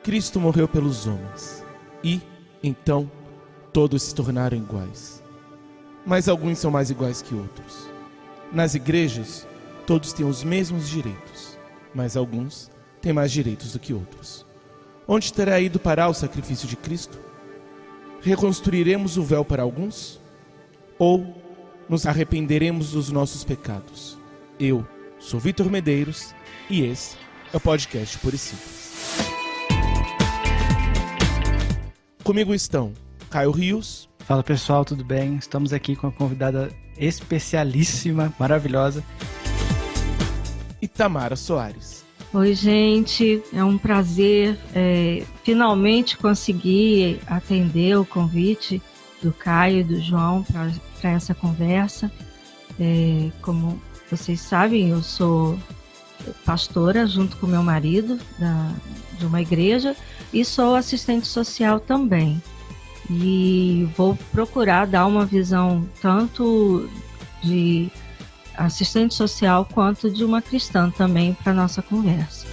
Cristo morreu pelos homens e, então, todos se tornaram iguais. Mas alguns são mais iguais que outros. Nas igrejas, todos têm os mesmos direitos, mas alguns têm mais direitos do que outros. Onde terá ido parar o sacrifício de Cristo? Reconstruiremos o véu para alguns? Ou nos arrependeremos dos nossos pecados? Eu sou Vitor Medeiros e esse é o podcast Puro e Simples. Comigo estão Caio Rios. Fala pessoal, tudo bem? Estamos aqui com uma convidada especialíssima, maravilhosa. E Tamara Soares. Oi gente, é um prazer finalmente conseguir atender o convite do Caio e do João para essa conversa. Como vocês sabem, eu sou pastora junto com meu marido de uma igreja e sou assistente social também. E vou procurar dar uma visão tanto de assistente social quanto de uma cristã também para nossa conversa.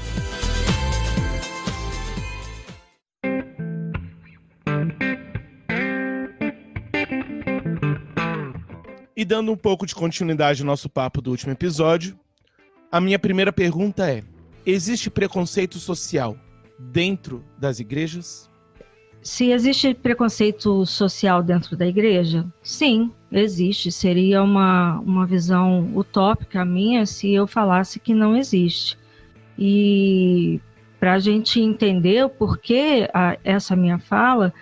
E dando um pouco de continuidade ao nosso papo do último episódio, a minha primeira pergunta é: existe preconceito social dentro das igrejas? Se existe preconceito social dentro da igreja, sim, existe. Seria uma visão utópica minha se eu falasse que não existe. E para a gente entender o porquê essa minha fala,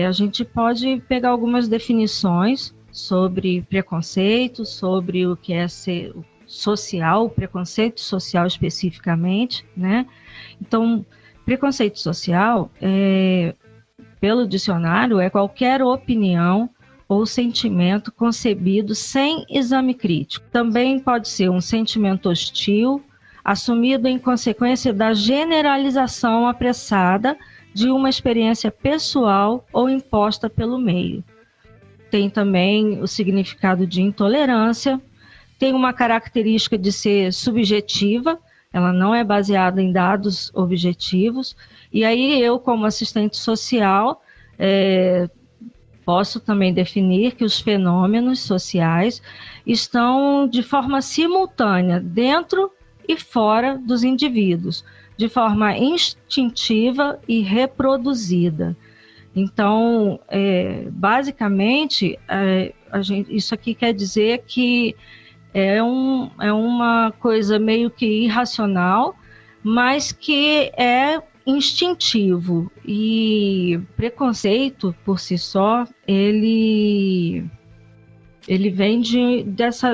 a gente pode pegar algumas definições sobre preconceito, sobre o que é ser social, preconceito social especificamente, né? Então, preconceito social, pelo dicionário, é qualquer opinião ou sentimento concebido sem exame crítico. Também pode ser um sentimento hostil, assumido em consequência da generalização apressada de uma experiência pessoal ou imposta pelo meio. Tem também o significado de intolerância, tem uma característica de ser subjetiva, ela não é baseada em dados objetivos, e aí eu, como assistente social, posso também definir que os fenômenos sociais estão de forma simultânea dentro e fora dos indivíduos, de forma instintiva e reproduzida. Então, basicamente, isso aqui quer dizer que é uma coisa meio que irracional, mas que é instintivo. E preconceito, por si só, ele vem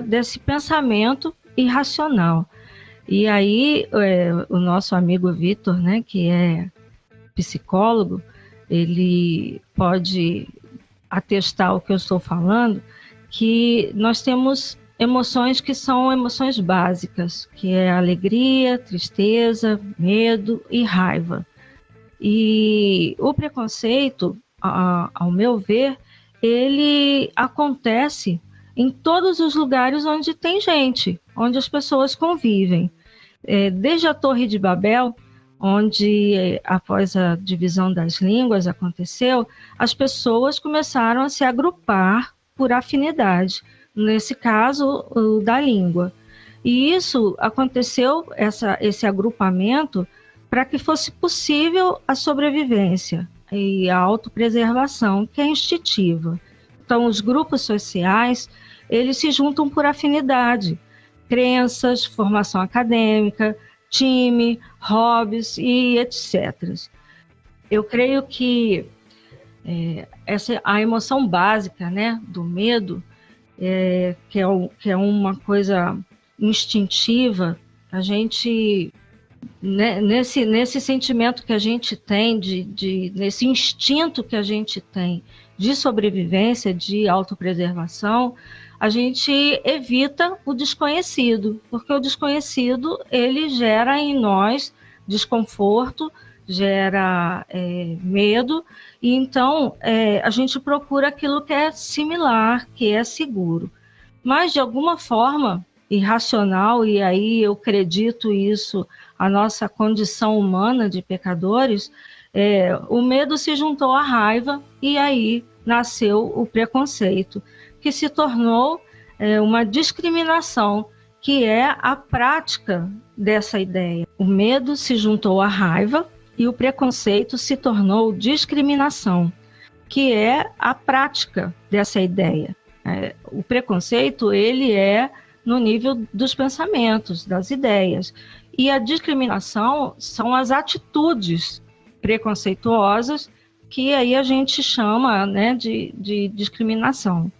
desse pensamento irracional. E aí, o nosso amigo Vitor, né, que é psicólogo, ele pode atestar o que eu estou falando, que nós temos emoções que são emoções básicas, que é alegria, tristeza, medo e raiva. E o preconceito, ao meu ver, ele acontece em todos os lugares onde tem gente, onde as pessoas convivem. Desde a Torre de Babel, onde após a divisão das línguas aconteceu, as pessoas começaram a se agrupar por afinidade. Nesse caso, o da língua. E isso aconteceu, esse agrupamento, para que fosse possível a sobrevivência e a autopreservação, que é instintiva. Então, os grupos sociais, eles se juntam por afinidade, crenças, formação acadêmica, time, hobbies e etc. Eu creio que a emoção básica, né, do medo, que é uma coisa instintiva, a gente, né, nesse sentimento que a gente tem, nesse instinto que a gente tem de sobrevivência, de autopreservação, a gente evita o desconhecido, porque o desconhecido, ele gera em nós desconforto, gera medo, e então a gente procura aquilo que é similar, que é seguro. Mas, de alguma forma irracional, e aí eu acredito isso a nossa condição humana de pecadores, o medo se juntou à raiva e aí nasceu o preconceito, que se tornou uma discriminação, que é a prática dessa ideia. O medo se juntou à raiva e o preconceito se tornou discriminação, que é a prática dessa ideia. O preconceito, ele é no nível dos pensamentos, das ideias. E a discriminação são as atitudes preconceituosas que aí a gente chama, né, de discriminação.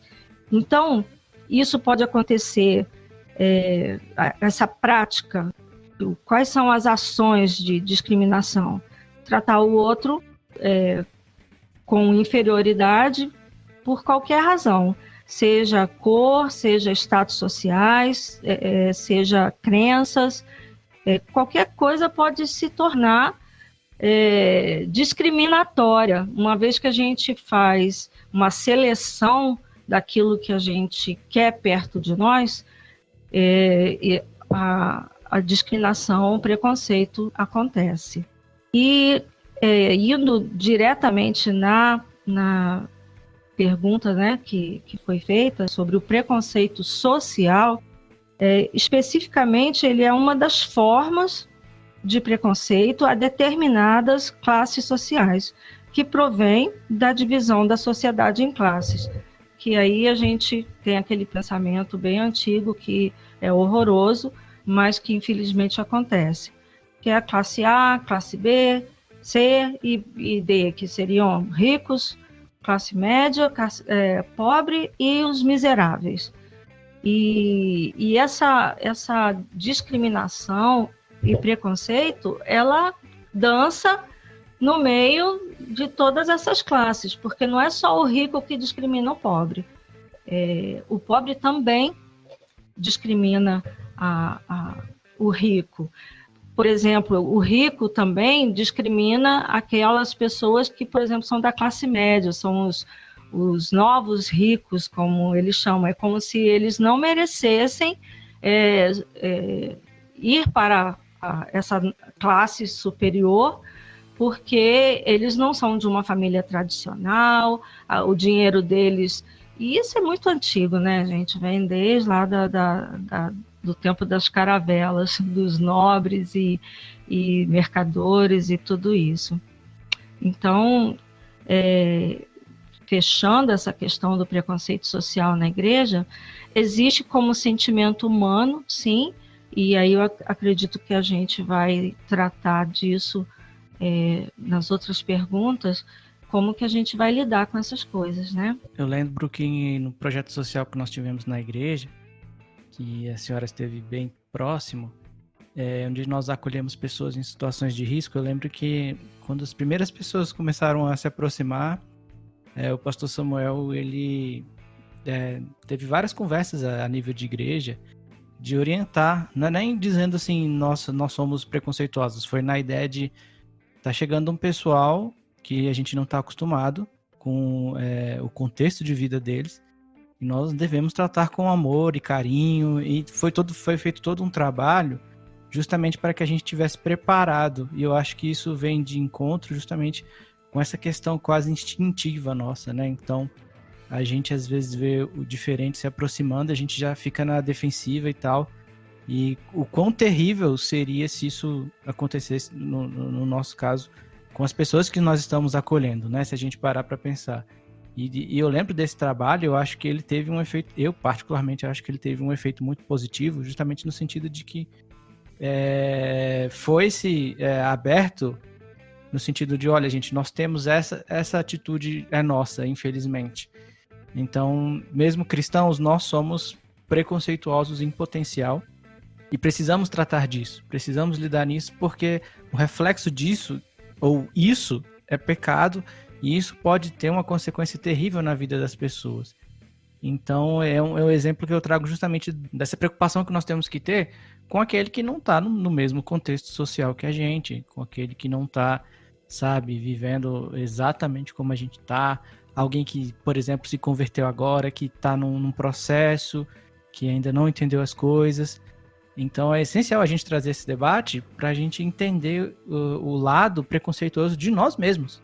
Então, isso pode acontecer, essa prática. Quais são as ações de discriminação? Tratar o outro com inferioridade por qualquer razão, seja cor, seja status sociais, seja crenças, qualquer coisa pode se tornar discriminatória, uma vez que a gente faz uma seleção daquilo que a gente quer perto de nós, a discriminação, o preconceito acontece. E indo diretamente na pergunta, né, que foi feita sobre o preconceito social, especificamente ele é uma das formas de preconceito a determinadas classes sociais, que provém da divisão da sociedade em classes, que aí a gente tem aquele pensamento bem antigo que é horroroso, mas que infelizmente acontece, que é a classe A, classe B, C e D, que seriam ricos, classe média, pobre e os miseráveis. E essa discriminação e preconceito, ela dança no meio de todas essas classes, porque não é só o rico que discrimina o pobre. O pobre também discrimina o rico. Por exemplo, o rico também discrimina aquelas pessoas que, por exemplo, são da classe média, são os novos ricos, como eles chamam. É como se eles não merecessem ir para essa classe superior, porque eles não são de uma família tradicional, o dinheiro deles... E isso é muito antigo, né, gente? Vem desde lá do tempo das caravelas, dos nobres e mercadores e tudo isso. Então, fechando essa questão do preconceito social na igreja, existe como sentimento humano, sim, e aí eu acredito que a gente vai tratar disso nas outras perguntas, como que a gente vai lidar com essas coisas, né? Eu lembro que no projeto social que nós tivemos na igreja, que a senhora esteve bem próximo, onde nós acolhemos pessoas em situações de risco, eu lembro que quando as primeiras pessoas começaram a se aproximar, o pastor Samuel, ele teve várias conversas a nível de igreja, de orientar, não é nem dizendo assim, nossa, nós somos preconceituosos, foi na ideia de tá chegando um pessoal que a gente não está acostumado com o contexto de vida deles, e nós devemos tratar com amor e carinho, e foi feito todo um trabalho justamente para que a gente estivesse preparado, e eu acho que isso vem de encontro justamente com essa questão quase instintiva nossa, né? Então, a gente às vezes vê o diferente se aproximando, a gente já fica na defensiva e tal, e o quão terrível seria se isso acontecesse, no nosso caso, com as pessoas que nós estamos acolhendo, né? Se a gente parar para pensar. E eu lembro desse trabalho, eu acho que ele teve um efeito, eu particularmente acho que ele teve um efeito muito positivo, justamente no sentido de que foi-se aberto, no sentido de, olha, gente, nós temos essa atitude nossa, infelizmente. Então, mesmo cristãos, nós somos preconceituosos em potencial e precisamos tratar disso, precisamos lidar nisso, porque o reflexo disso, ou isso, é pecado, e isso pode ter uma consequência terrível na vida das pessoas. Então, é um exemplo que eu trago justamente dessa preocupação que nós temos que ter com aquele que não está no mesmo contexto social que a gente, com aquele que não está, sabe, vivendo exatamente como a gente está, alguém que, por exemplo, se converteu agora, que está num processo, que ainda não entendeu as coisas. Então é essencial a gente trazer esse debate para a gente entender o lado preconceituoso de nós mesmos.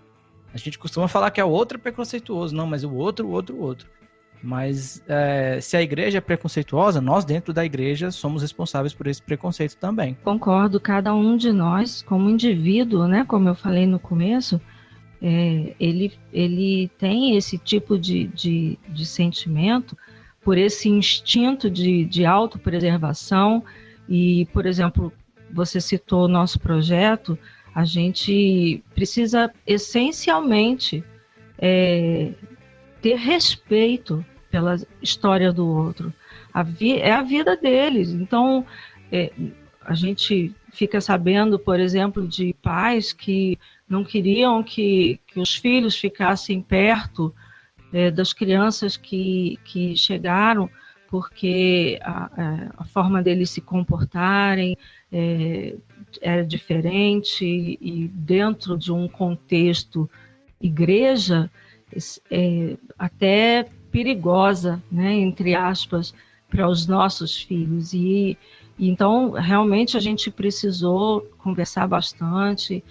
A gente costuma falar que é o outro preconceituoso, não, mas o outro. Mas se a igreja é preconceituosa, nós dentro da igreja somos responsáveis por esse preconceito também. Concordo, cada um de nós, como indivíduo, né, como eu falei no começo, ele tem esse tipo de sentimento por esse instinto de autopreservação. E, por exemplo, você citou o nosso projeto, a gente precisa essencialmente ter respeito pela história do outro. É a vida deles. Então, a gente fica sabendo, por exemplo, de pais que não queriam que os filhos ficassem perto das crianças que chegaram, porque a forma deles se comportarem era diferente, e dentro de um contexto igreja, até perigosa, né, entre aspas, para os nossos filhos. E então, realmente, a gente precisou conversar bastante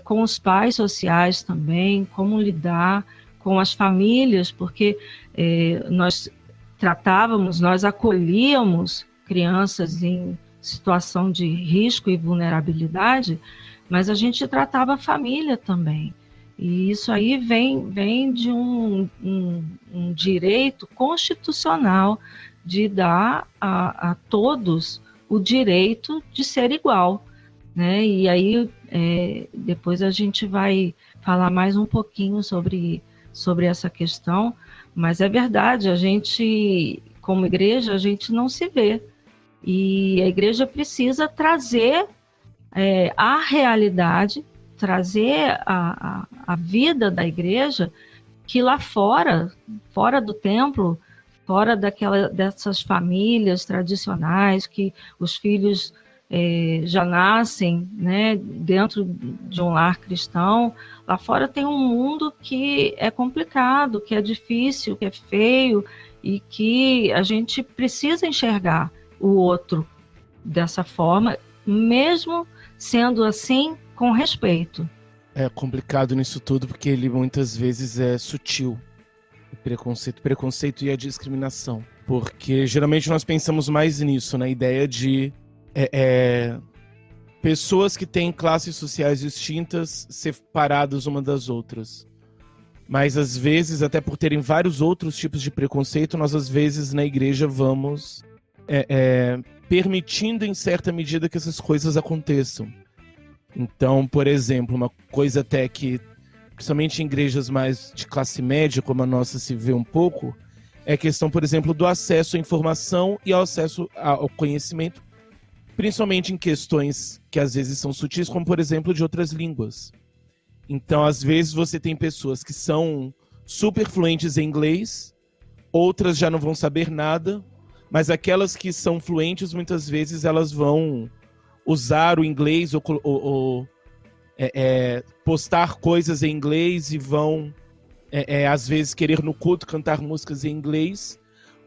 com os pais sociais também, como lidar com as famílias, porque nós acolhíamos crianças em situação de risco e vulnerabilidade, mas a gente tratava a família também. E isso aí vem de um direito constitucional de dar a todos o direito de ser igual, né? E aí depois a gente vai falar mais um pouquinho sobre essa questão, mas é verdade, a gente, como igreja, a gente não se vê. E a igreja precisa trazer a realidade, trazer a vida da igreja, que lá fora do templo, fora dessas famílias tradicionais, que os filhos já nascem, né, dentro de um lar cristão, lá fora tem um mundo que é complicado, que é difícil, que é feio, e que a gente precisa enxergar o outro dessa forma, mesmo sendo assim, com respeito. É complicado nisso tudo, porque ele muitas vezes é sutil. Preconceito e a discriminação. Porque geralmente nós pensamos mais nisso, na ideia de pessoas que têm classes sociais distintas separadas uma das outras. Mas às vezes, até por terem vários outros tipos de preconceito, nós às vezes na igreja vamos permitindo em certa medida que essas coisas aconteçam. Então, por exemplo, uma coisa até que, principalmente em igrejas mais de classe média, como a nossa se vê um pouco, é a questão, por exemplo, do acesso à informação e ao acesso ao conhecimento, principalmente em questões que às vezes são sutis, como, por exemplo, de outras línguas. Então, às vezes, você tem pessoas que são super fluentes em inglês, outras já não vão saber nada, mas aquelas que são fluentes, muitas vezes, elas vão usar o inglês ou postar coisas em inglês e vão, às vezes, querer no culto cantar músicas em inglês,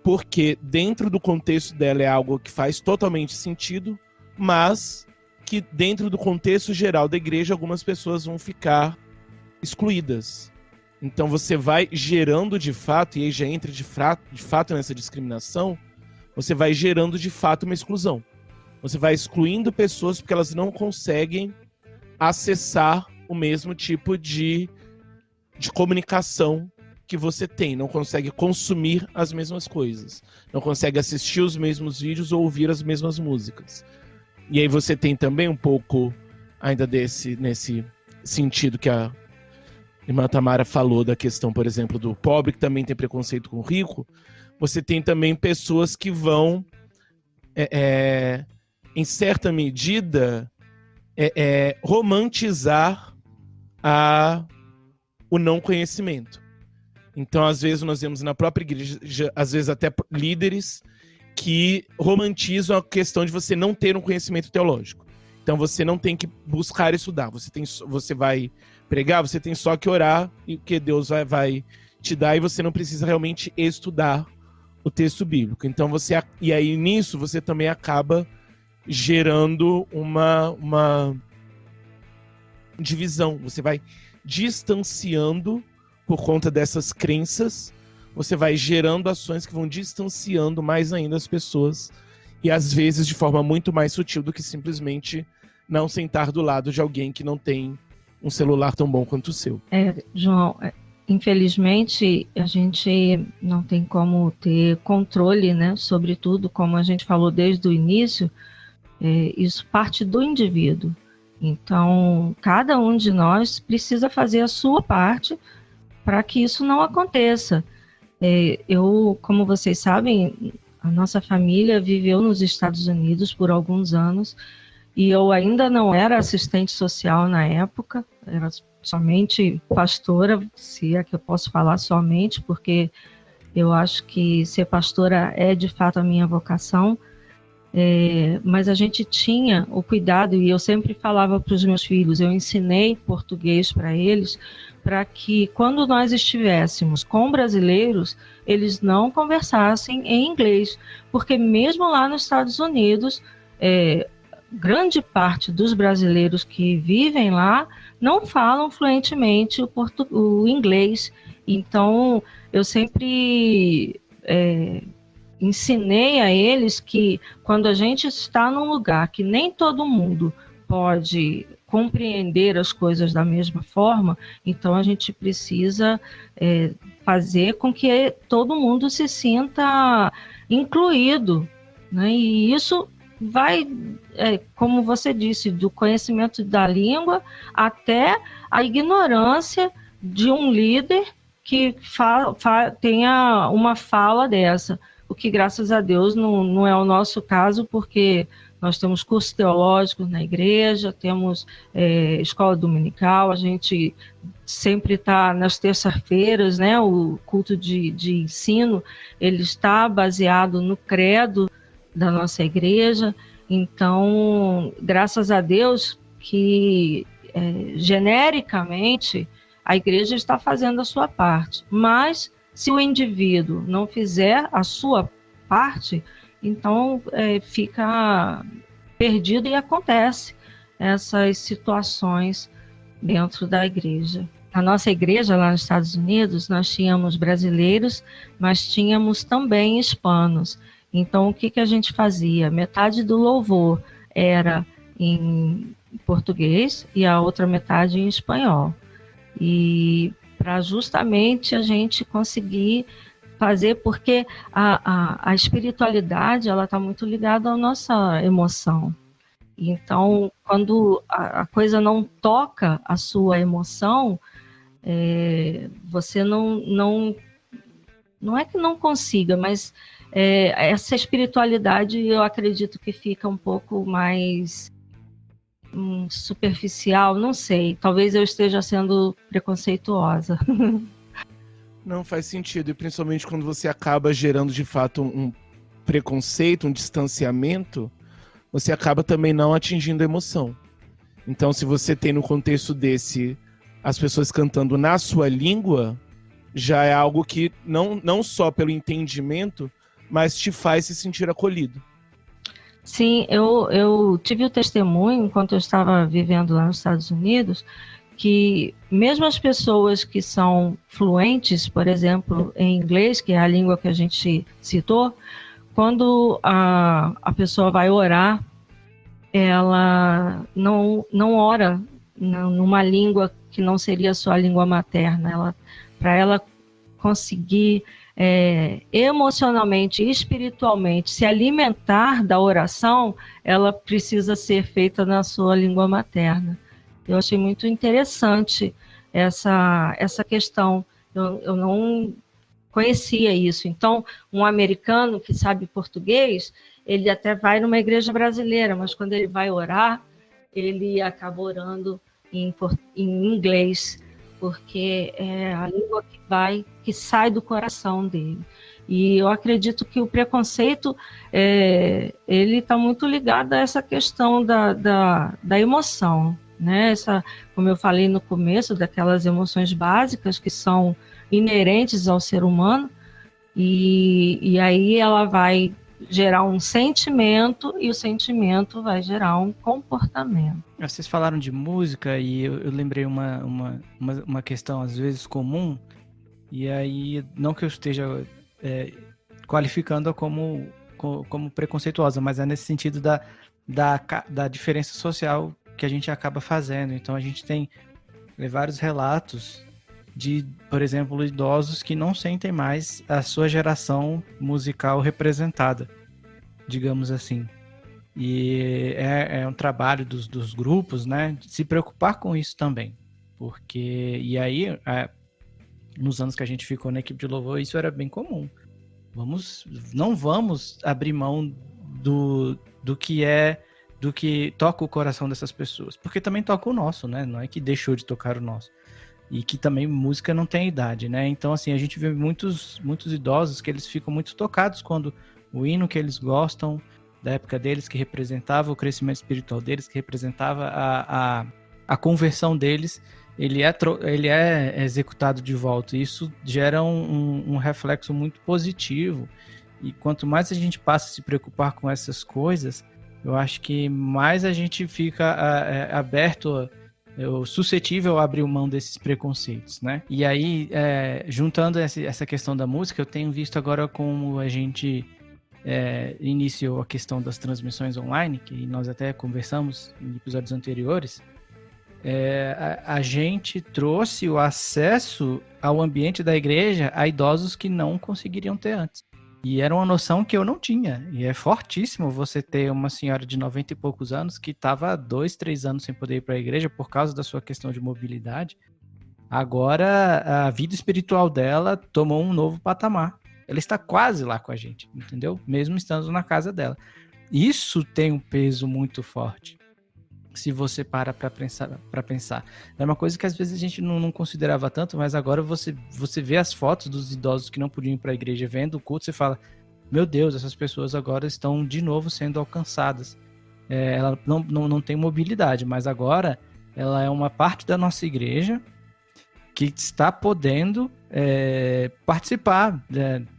porque dentro do contexto dela é algo que faz totalmente sentido, mas que dentro do contexto geral da igreja, algumas pessoas vão ficar excluídas. Então você vai gerando de fato, e aí já entra de fato nessa discriminação, você vai gerando de fato uma exclusão. Você vai excluindo pessoas porque elas não conseguem acessar o mesmo tipo de comunicação que você tem, não consegue consumir as mesmas coisas, não consegue assistir os mesmos vídeos ou ouvir as mesmas músicas. E aí você tem também um pouco ainda nesse sentido que a irmã Tamara falou da questão, por exemplo, do pobre que também tem preconceito com o rico. Você tem também pessoas que vão, em certa medida, romantizar o não conhecimento. Então, às vezes, nós vemos na própria igreja, às vezes até líderes que romantizam a questão de você não ter um conhecimento teológico. Então, você não tem que buscar estudar. Você vai pregar, você tem só que orar e que Deus vai te dar, e você não precisa realmente estudar o texto bíblico. Então, e aí nisso você também acaba gerando uma divisão. Você vai distanciando por conta dessas crenças, você vai gerando ações que vão distanciando mais ainda as pessoas, e às vezes de forma muito mais sutil do que simplesmente não sentar do lado de alguém que não tem um celular tão bom quanto o seu. João, infelizmente a gente não tem como ter controle, né, sobre tudo, como a gente falou desde o início, isso parte do indivíduo. Então, cada um de nós precisa fazer a sua parte para que isso não aconteça. Como vocês sabem, a nossa família viveu nos Estados Unidos por alguns anos e eu ainda não era assistente social na época, era somente pastora, se é que eu posso falar somente, porque eu acho que ser pastora é de fato a minha vocação. Mas a gente tinha o cuidado, e eu sempre falava para os meus filhos, eu ensinei português para eles, para que quando nós estivéssemos com brasileiros, eles não conversassem em inglês, porque mesmo lá nos Estados Unidos, grande parte dos brasileiros que vivem lá não falam fluentemente o inglês. Então, eu sempre ensinei a eles que quando a gente está num lugar que nem todo mundo pode compreender as coisas da mesma forma, então a gente precisa fazer com que todo mundo se sinta incluído, né? E isso vai, como você disse, do conhecimento da língua até a ignorância de um líder que tenha uma fala dessa. O que, graças a Deus, não é o nosso caso, porque nós temos cursos teológicos na igreja, temos escola dominical, a gente sempre está nas terças-feiras, né? O culto de ensino, ele está baseado no credo da nossa igreja. Então, graças a Deus que, genericamente, a igreja está fazendo a sua parte, mas se o indivíduo não fizer a sua parte, então fica perdido e acontece essas situações dentro da igreja. Na nossa igreja, lá nos Estados Unidos, nós tínhamos brasileiros, mas tínhamos também hispanos. Então, o que a gente fazia? Metade do louvor era em português e a outra metade em espanhol. E para justamente a gente conseguir fazer, porque a espiritualidade ela está muito ligada à nossa emoção. Então, quando a coisa não toca a sua emoção, você não é que não consiga, mas essa espiritualidade eu acredito que fica um pouco mais superficial, não sei, talvez eu esteja sendo preconceituosa. Não faz sentido, e principalmente quando você acaba gerando de fato um preconceito, um distanciamento, você acaba também não atingindo a emoção. Então, se você tem no contexto desse as pessoas cantando na sua língua, já é algo que não só pelo entendimento, mas te faz se sentir acolhido. Sim, eu tive o testemunho, enquanto eu estava vivendo lá nos Estados Unidos, que mesmo as pessoas que são fluentes, por exemplo, em inglês, que é a língua que a gente citou, quando a pessoa vai orar, ela não ora numa língua que não seria a sua língua materna. Para ela conseguir emocionalmente e espiritualmente se alimentar da oração, ela precisa ser feita na sua língua materna. Eu achei muito interessante essa questão. Eu não conhecia isso. Então, um americano que sabe português, ele até vai numa igreja brasileira, mas quando ele vai orar, ele acaba orando em inglês, porque é a língua que sai do coração dele. E eu acredito que o preconceito, ele está muito ligado a essa questão da emoção, né? Como eu falei no começo, daquelas emoções básicas que são inerentes ao ser humano, e aí ela vai gerar um sentimento e o sentimento vai gerar um comportamento. Vocês falaram de música e eu lembrei uma questão às vezes comum, e aí não que eu esteja qualificando-a como preconceituosa, mas é nesse sentido da diferença social que a gente acaba fazendo. Então a gente tem vários relatos de, por exemplo, idosos que não sentem mais a sua geração musical representada, digamos assim. E é um trabalho dos grupos, né, de se preocupar com isso também. Porque, e aí, nos anos que a gente ficou na equipe de louvor, isso era bem comum. Não vamos abrir mão do que toca o coração dessas pessoas, porque também toca o nosso, né? Não é que deixou de tocar o nosso. E que também música não tem idade, né? Então, assim, a gente vê muitos idosos que eles ficam muito tocados quando o hino que eles gostam da época deles, que representava o crescimento espiritual deles, que representava a conversão deles, ele é executado de volta. E isso gera um reflexo muito positivo. E quanto mais a gente passa a se preocupar com essas coisas, eu acho que mais a gente fica aberto, suscetível a abrir mão desses preconceitos, né? E aí, juntando essa questão da música, eu tenho visto agora como a gente iniciou a questão das transmissões online, que nós até conversamos em episódios anteriores. A gente trouxe o acesso ao ambiente da igreja a idosos que não conseguiriam ter antes. E era uma noção que eu não tinha. E é fortíssimo você ter uma senhora de 90 e poucos anos que estava há 2, 3 anos sem poder ir para a igreja por causa da sua questão de mobilidade. Agora, a vida espiritual dela tomou um novo patamar. Ela está quase lá com a gente, entendeu? Mesmo estando na casa dela. Isso tem um peso muito forte, se você para pensar. É uma coisa que às vezes a gente não considerava tanto, mas agora você vê as fotos dos idosos que não podiam ir para a igreja vendo o culto, você fala, meu Deus, essas pessoas agora estão de novo sendo alcançadas. Ela não tem mobilidade, mas agora ela é uma parte da nossa igreja que está podendo participar,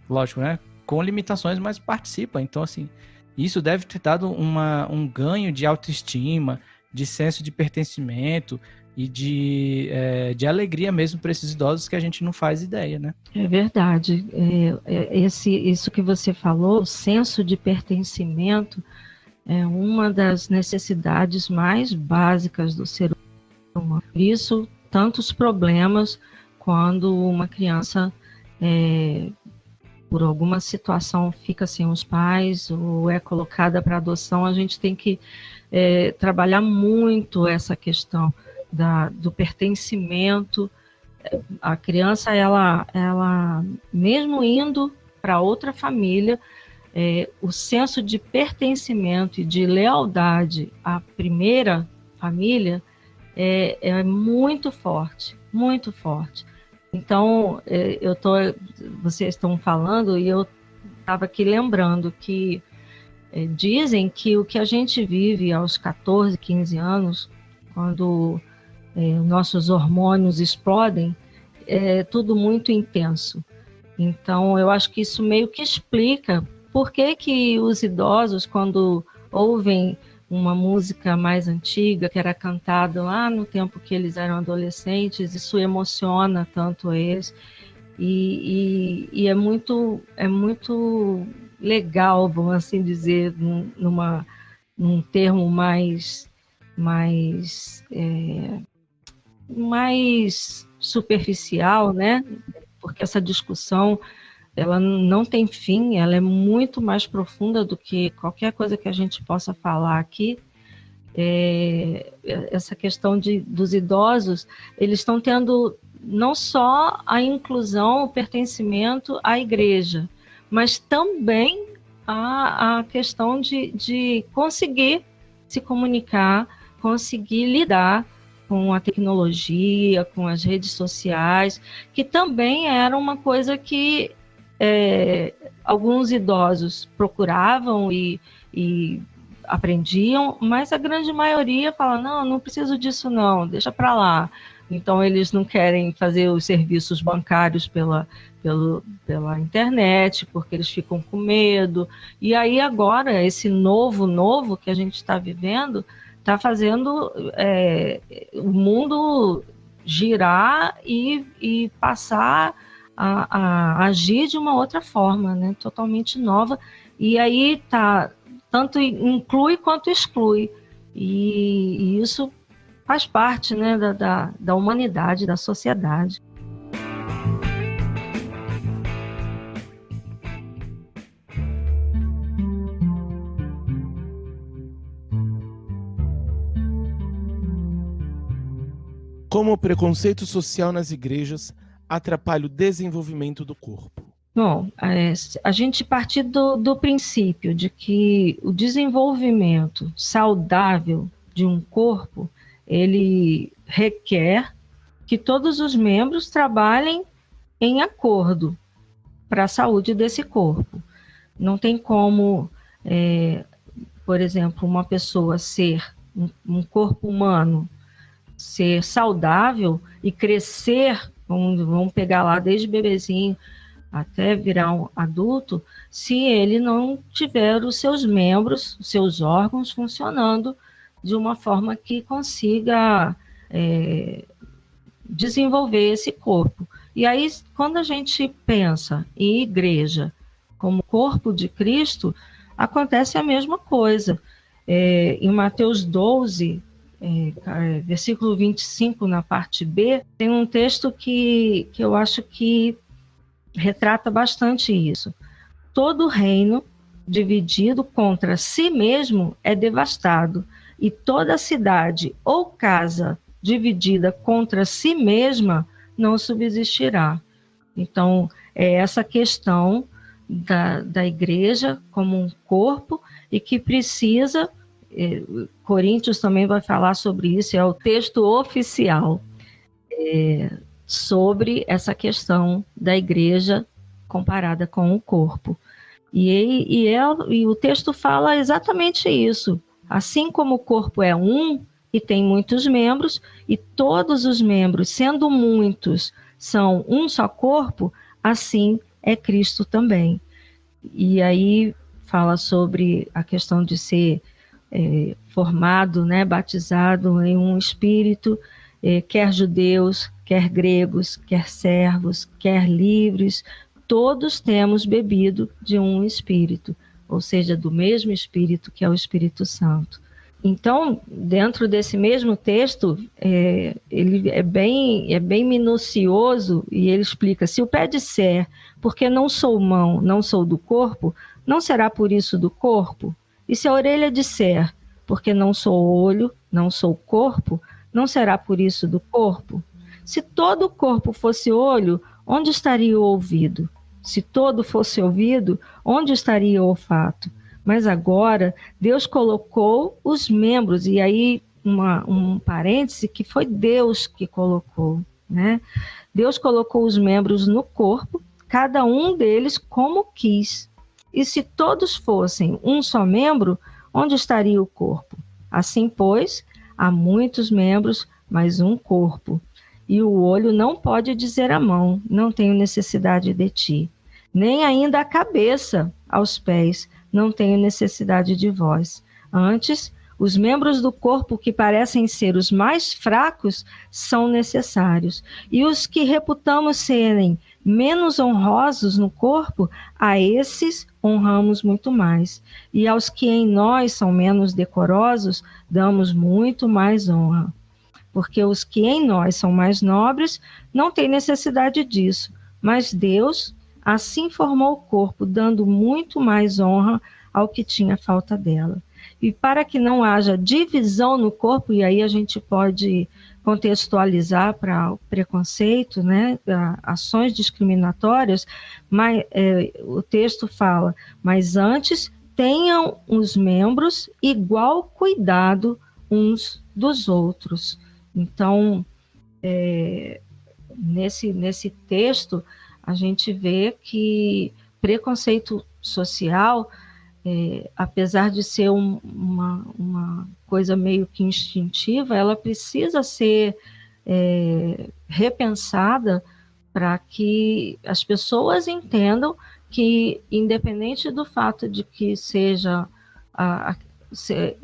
lógico, né? Com limitações, mas participa. Então, assim, isso deve ter dado um ganho de autoestima, de senso de pertencimento e de alegria mesmo para esses idosos que a gente não faz ideia, né? É verdade. Isso que você falou, o senso de pertencimento, é uma das necessidades mais básicas do ser humano. Por isso, tantos problemas quando uma criança, por alguma situação, fica sem os pais ou é colocada para adoção, a gente tem que trabalhar muito essa questão do pertencimento. A criança, ela mesmo indo para outra família, o senso de pertencimento e de lealdade à primeira família é muito forte, muito forte. Então, vocês estão falando e eu estava aqui lembrando que dizem que o que a gente vive aos 14, 15 anos, quando nossos hormônios explodem, é tudo muito intenso. Então, eu acho que isso meio que explica por que os idosos, quando ouvem uma música mais antiga, que era cantada lá no tempo que eles eram adolescentes, isso emociona tanto eles. E é muito legal, vamos assim dizer, num termo mais superficial, né? Porque essa discussão, ela não tem fim, ela é muito mais profunda do que qualquer coisa que a gente possa falar aqui. Essa questão dos idosos, eles estão tendo não só a inclusão, o pertencimento à igreja, mas também a questão de conseguir se comunicar, conseguir lidar com a tecnologia, com as redes sociais, que também era uma coisa que alguns idosos procuravam e aprendiam, mas a grande maioria fala, não preciso disso não, deixa para lá, então eles não querem fazer os serviços bancários pela internet, porque eles ficam com medo. E aí agora, esse novo que a gente está vivendo, está fazendo o mundo girar e passar a agir de uma outra forma, né? Totalmente nova. E aí tanto inclui quanto exclui. E isso faz parte, né, da humanidade, da sociedade. Como o preconceito social nas igrejas atrapalha o desenvolvimento do corpo? Bom, a gente partir do princípio de que o desenvolvimento saudável de um corpo, ele requer que todos os membros trabalhem em acordo para a saúde desse corpo. Não tem como, por exemplo, uma pessoa ser um corpo humano, ser saudável e crescer, vamos pegar lá desde bebezinho até virar um adulto, se ele não tiver os seus membros, os seus órgãos funcionando de uma forma que consiga desenvolver esse corpo. E aí, quando a gente pensa em igreja como corpo de Cristo, acontece a mesma coisa. Em Mateus 12, versículo 25, na parte B, tem um texto que eu acho que retrata bastante isso. Todo reino dividido contra si mesmo é devastado, e toda cidade ou casa dividida contra si mesma não subsistirá. Então, é essa questão da igreja como um corpo e que precisa, Coríntios também vai falar sobre isso, é o texto oficial sobre essa questão da igreja comparada com o corpo. E o texto fala exatamente isso. Assim como o corpo é um e tem muitos membros, e todos os membros, sendo muitos, são um só corpo, assim é Cristo também. E aí fala sobre a questão de ser formado, né, batizado em um espírito, quer judeus, quer gregos, quer servos, quer livres, todos temos bebido de um espírito, ou seja, do mesmo espírito que é o Espírito Santo. Então, dentro desse mesmo texto, ele é bem minucioso e ele explica: se o pé disser, porque não sou mão, não sou do corpo, não será por isso do corpo? E se a orelha disser, porque não sou olho, não sou corpo, não será por isso do corpo? Se todo o corpo fosse olho, onde estaria o ouvido? Se todo fosse ouvido, onde estaria o olfato? Mas agora, Deus colocou os membros, e aí um parêntese, que foi Deus que colocou, né? Deus colocou os membros no corpo, cada um deles como quis. E se todos fossem um só membro, onde estaria o corpo? Assim, pois, há muitos membros, mas um corpo. E o olho não pode dizer à mão, não tenho necessidade de ti. Nem ainda a cabeça aos pés, não tenho necessidade de vós. Antes, os membros do corpo que parecem ser os mais fracos são necessários. E os que reputamos serem menos honrosos no corpo, a esses honramos muito mais. E aos que em nós são menos decorosos, damos muito mais honra. Porque os que em nós são mais nobres não têm necessidade disso, mas Deus assim formou o corpo, dando muito mais honra ao que tinha falta dela. E para que não haja divisão no corpo, e aí a gente pode contextualizar para o preconceito, né, ações discriminatórias, mas o texto fala: mas antes tenham os membros igual cuidado uns dos outros. Então, nesse texto, a gente vê que preconceito social, apesar de ser uma coisa meio que instintiva, ela precisa ser repensada para que as pessoas entendam que, independente do fato de que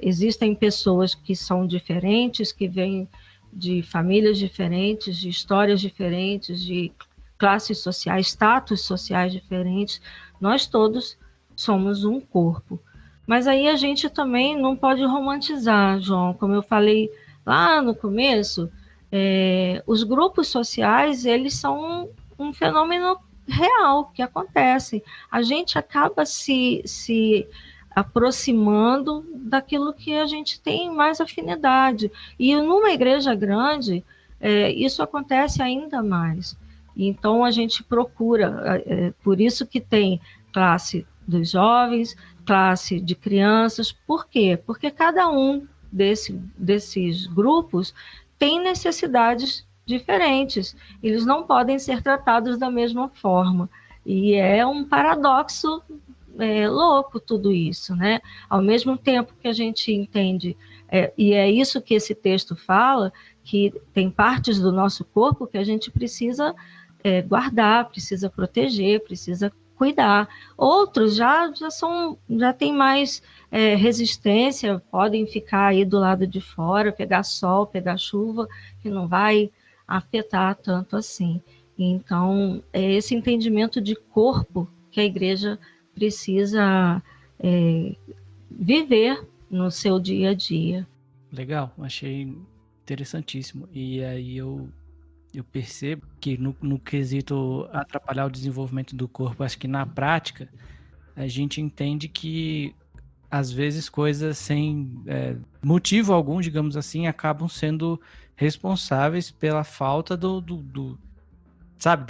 existem pessoas que são diferentes, que vêm de famílias diferentes, de histórias diferentes, de classes sociais, status sociais diferentes, nós todos somos um corpo. Mas aí a gente também não pode romantizar, João, como eu falei lá no começo, os grupos sociais, eles são um fenômeno real que acontece. A gente acaba se aproximando daquilo que a gente tem mais afinidade. E numa igreja grande, isso acontece ainda mais. Então, a gente procura, por isso que tem classe dos jovens, classe de crianças. Por quê? Porque cada um desses grupos tem necessidades diferentes. Eles não podem ser tratados da mesma forma. E é um paradoxo louco tudo isso, né? Ao mesmo tempo que a gente entende, e é isso que esse texto fala, que tem partes do nosso corpo que a gente precisa guardar, precisa proteger, precisa cuidar. Outros já têm mais resistência, podem ficar aí do lado de fora, pegar sol, pegar chuva, que não vai afetar tanto assim. Então, é esse entendimento de corpo que a igreja precisa viver no seu dia a dia. Legal, achei interessantíssimo. E aí eu percebo que no quesito atrapalhar o desenvolvimento do corpo, acho que na prática a gente entende que às vezes coisas sem motivo algum, digamos assim, acabam sendo responsáveis pela falta sabe,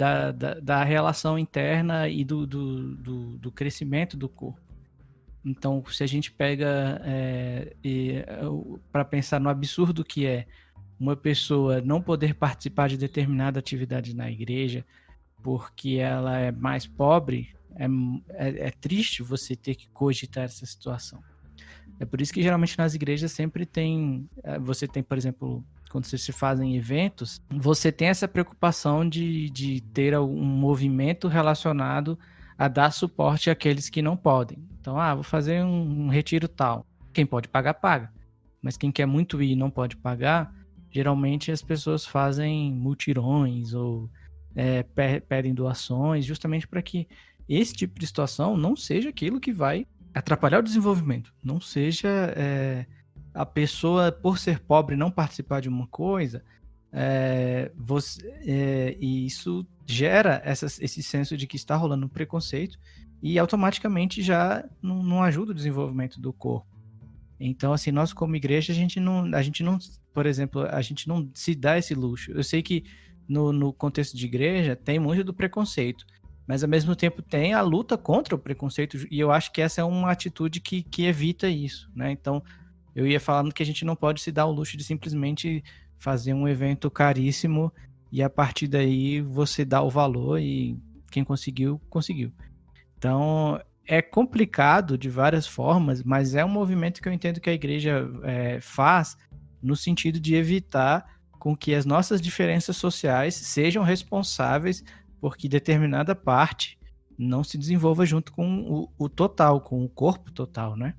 da relação interna e do crescimento do corpo. Então, se a gente pega para pensar no absurdo que é uma pessoa não poder participar de determinada atividade na igreja porque ela é mais pobre, é triste você ter que cogitar essa situação. É por isso que geralmente nas igrejas sempre você tem, por exemplo, quando se fazem eventos, você tem essa preocupação de ter um movimento relacionado a dar suporte àqueles que não podem. Então, vou fazer um retiro tal. Quem pode pagar, paga. Mas quem quer muito ir e não pode pagar, geralmente as pessoas fazem mutirões ou pedem doações, justamente para que esse tipo de situação não seja aquilo que vai atrapalhar o desenvolvimento. Não seja a pessoa, por ser pobre, não participar de uma coisa, e isso gera esse senso de que está rolando um preconceito e automaticamente já não ajuda o desenvolvimento do corpo. Então, assim, nós como igreja, a gente não, por exemplo, a gente não se dá esse luxo. Eu sei que no contexto de igreja tem muito do preconceito, mas ao mesmo tempo tem a luta contra o preconceito, e eu acho que essa é uma atitude que evita isso, né? Então, eu ia falando que a gente não pode se dar o luxo de simplesmente fazer um evento caríssimo e a partir daí você dá o valor e quem conseguiu, conseguiu. Então, é complicado de várias formas, mas é um movimento que eu entendo que a igreja faz no sentido de evitar com que as nossas diferenças sociais sejam responsáveis por que determinada parte não se desenvolva junto com o total, com o corpo total, né?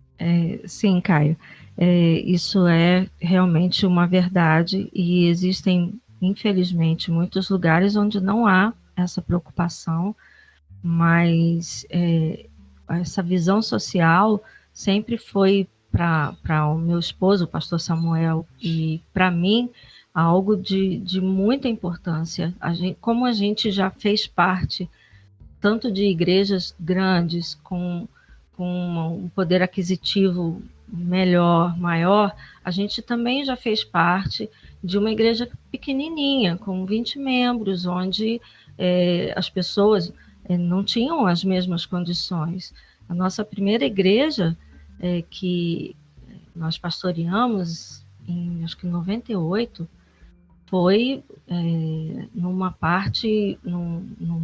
Sim, Caio. Isso é realmente uma verdade e existem, infelizmente, muitos lugares onde não há essa preocupação, mas essa visão social sempre foi para o meu esposo, o pastor Samuel, e para mim, algo de muita importância. Como a gente já fez parte tanto de igrejas grandes, com um poder aquisitivo maior, a gente também já fez parte de uma igreja pequenininha, com 20 membros, onde as pessoas não tinham as mesmas condições. A nossa primeira igreja, que nós pastoreamos em, acho que 98, foi num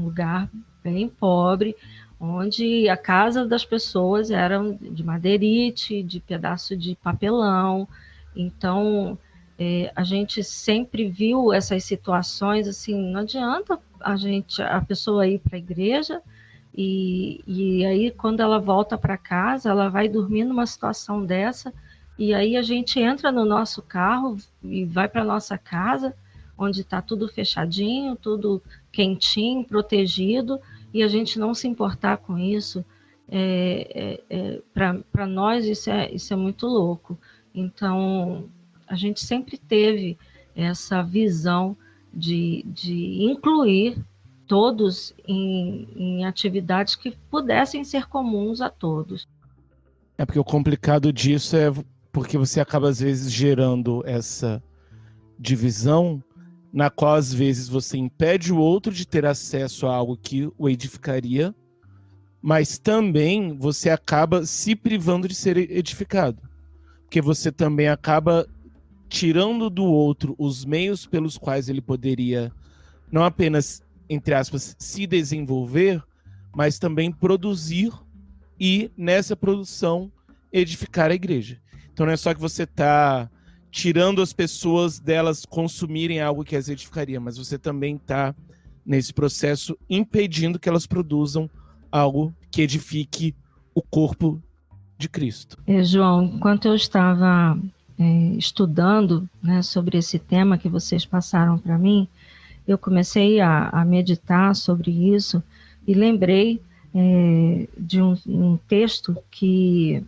lugar bem pobre, onde a casa das pessoas era de madeirite, de pedaço de papelão. Então, A gente sempre viu essas situações, assim, não adianta a pessoa ir para a igreja e aí quando ela volta para casa, ela vai dormir numa situação dessa, e aí a gente entra no nosso carro e vai para nossa casa, onde está tudo fechadinho, tudo quentinho, protegido, e a gente não se importar com isso. Para nós isso é muito louco. Então, a gente sempre teve essa visão de incluir todos em atividades que pudessem ser comuns a todos. É porque o complicado disso é porque você acaba, às vezes, gerando essa divisão na qual, às vezes, você impede o outro de ter acesso a algo que o edificaria, mas também você acaba se privando de ser edificado. Porque você também acaba tirando do outro os meios pelos quais ele poderia não apenas, entre aspas, se desenvolver, mas também produzir e, nessa produção, edificar a igreja. Então não é só que você está tirando as pessoas delas consumirem algo que as edificaria, mas você também está, nesse processo, impedindo que elas produzam algo que edifique o corpo de Cristo. João, enquanto eu estava estudando, né, sobre esse tema que vocês passaram para mim, eu comecei a meditar sobre isso e lembrei de um texto que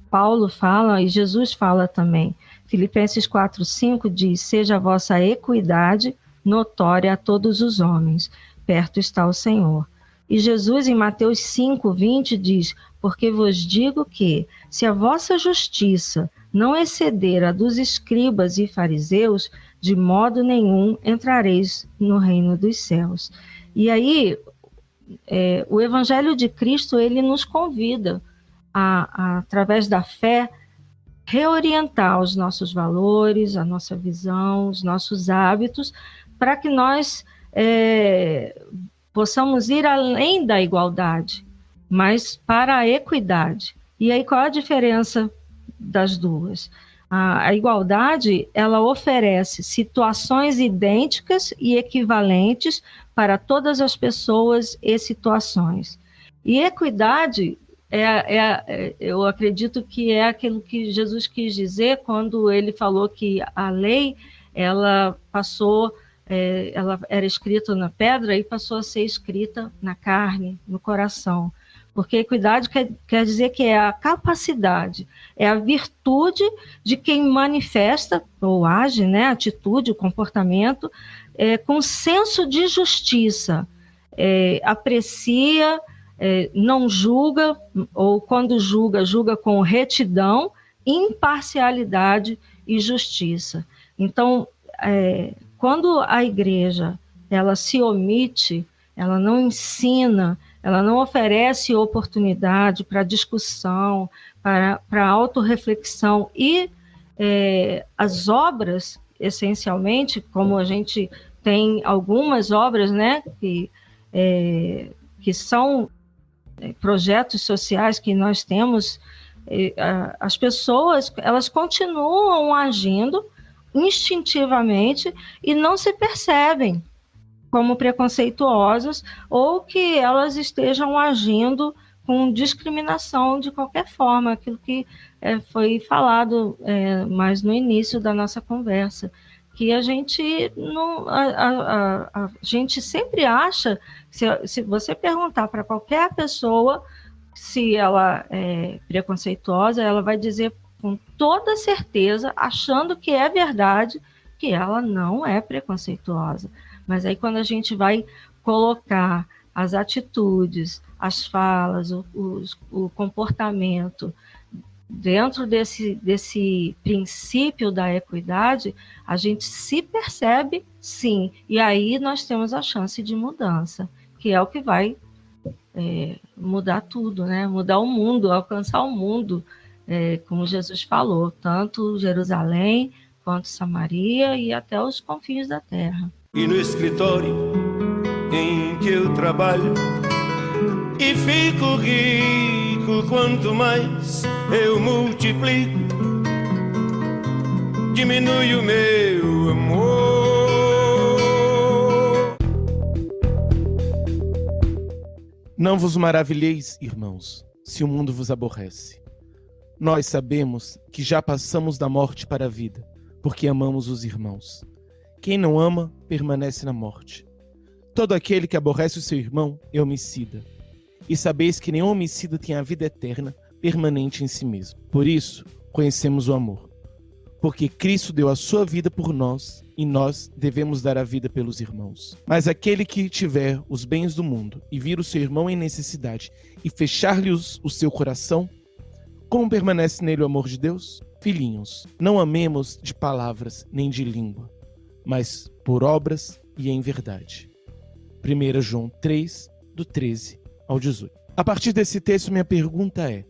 Paulo fala e Jesus fala também. Filipenses 4:5 diz: seja a vossa equidade notória a todos os homens, perto está o Senhor. E Jesus, em Mateus 5:20, diz: porque vos digo que, se a vossa justiça não exceder a dos escribas e fariseus, de modo nenhum entrareis no reino dos céus. E aí, o Evangelho de Cristo, ele nos convida através da fé, reorientar os nossos valores, a nossa visão, os nossos hábitos, para que nós possamos ir além da igualdade, mas para a equidade. E aí, qual a diferença das duas? A igualdade, ela oferece situações idênticas e equivalentes para todas as pessoas e situações. E equidade, eu acredito que é aquilo que Jesus quis dizer quando ele falou que a lei, ela passou, ela era escrita na pedra e passou a ser escrita na carne, no coração. Porque equidade quer dizer que é a capacidade, é a virtude de quem manifesta ou age, né, a atitude, o comportamento, com senso de justiça, aprecia, não julga, ou quando julga, julga com retidão, imparcialidade e justiça. Então, quando a igreja ela se omite, ela não ensina, ela não oferece oportunidade para discussão, para autorreflexão e as obras, essencialmente, como a gente tem algumas obras, né, que são projetos sociais que nós temos, as pessoas, elas continuam agindo instintivamente e não se percebem como preconceituosas ou que elas estejam agindo com discriminação de qualquer forma, aquilo que foi falado mais no início da nossa conversa, que a gente não, a gente sempre acha, se você perguntar para qualquer pessoa se ela é preconceituosa, ela vai dizer com toda certeza, achando que é verdade, que ela não é preconceituosa. Mas aí quando a gente vai colocar as atitudes, as falas, o comportamento dentro desse princípio da equidade, a gente se percebe, sim, e aí nós temos a chance de mudança, que é o que vai mudar tudo, né? Mudar o mundo, alcançar o mundo, como Jesus falou, tanto Jerusalém quanto Samaria e até os confins da terra. E no escritório em que eu trabalho, e fico rico quanto mais eu multiplico diminui o meu amor. Não vos maravilheis, irmãos, se o mundo vos aborrece. Nós sabemos que já passamos da morte para a vida, porque amamos os irmãos. Quem não ama, permanece na morte. Todo aquele que aborrece o seu irmão é homicida. E sabeis que nenhum homicida tem a vida eterna permanente em si mesmo. Por isso, conhecemos o amor. Porque Cristo deu a sua vida por nós, e nós devemos dar a vida pelos irmãos. Mas aquele que tiver os bens do mundo e vir o seu irmão em necessidade e fechar-lhe o seu coração, como permanece nele o amor de Deus? Filhinhos, não amemos de palavras nem de língua, mas por obras e em verdade. 1 João 3, do 13 ao 18. A partir desse texto, minha pergunta é: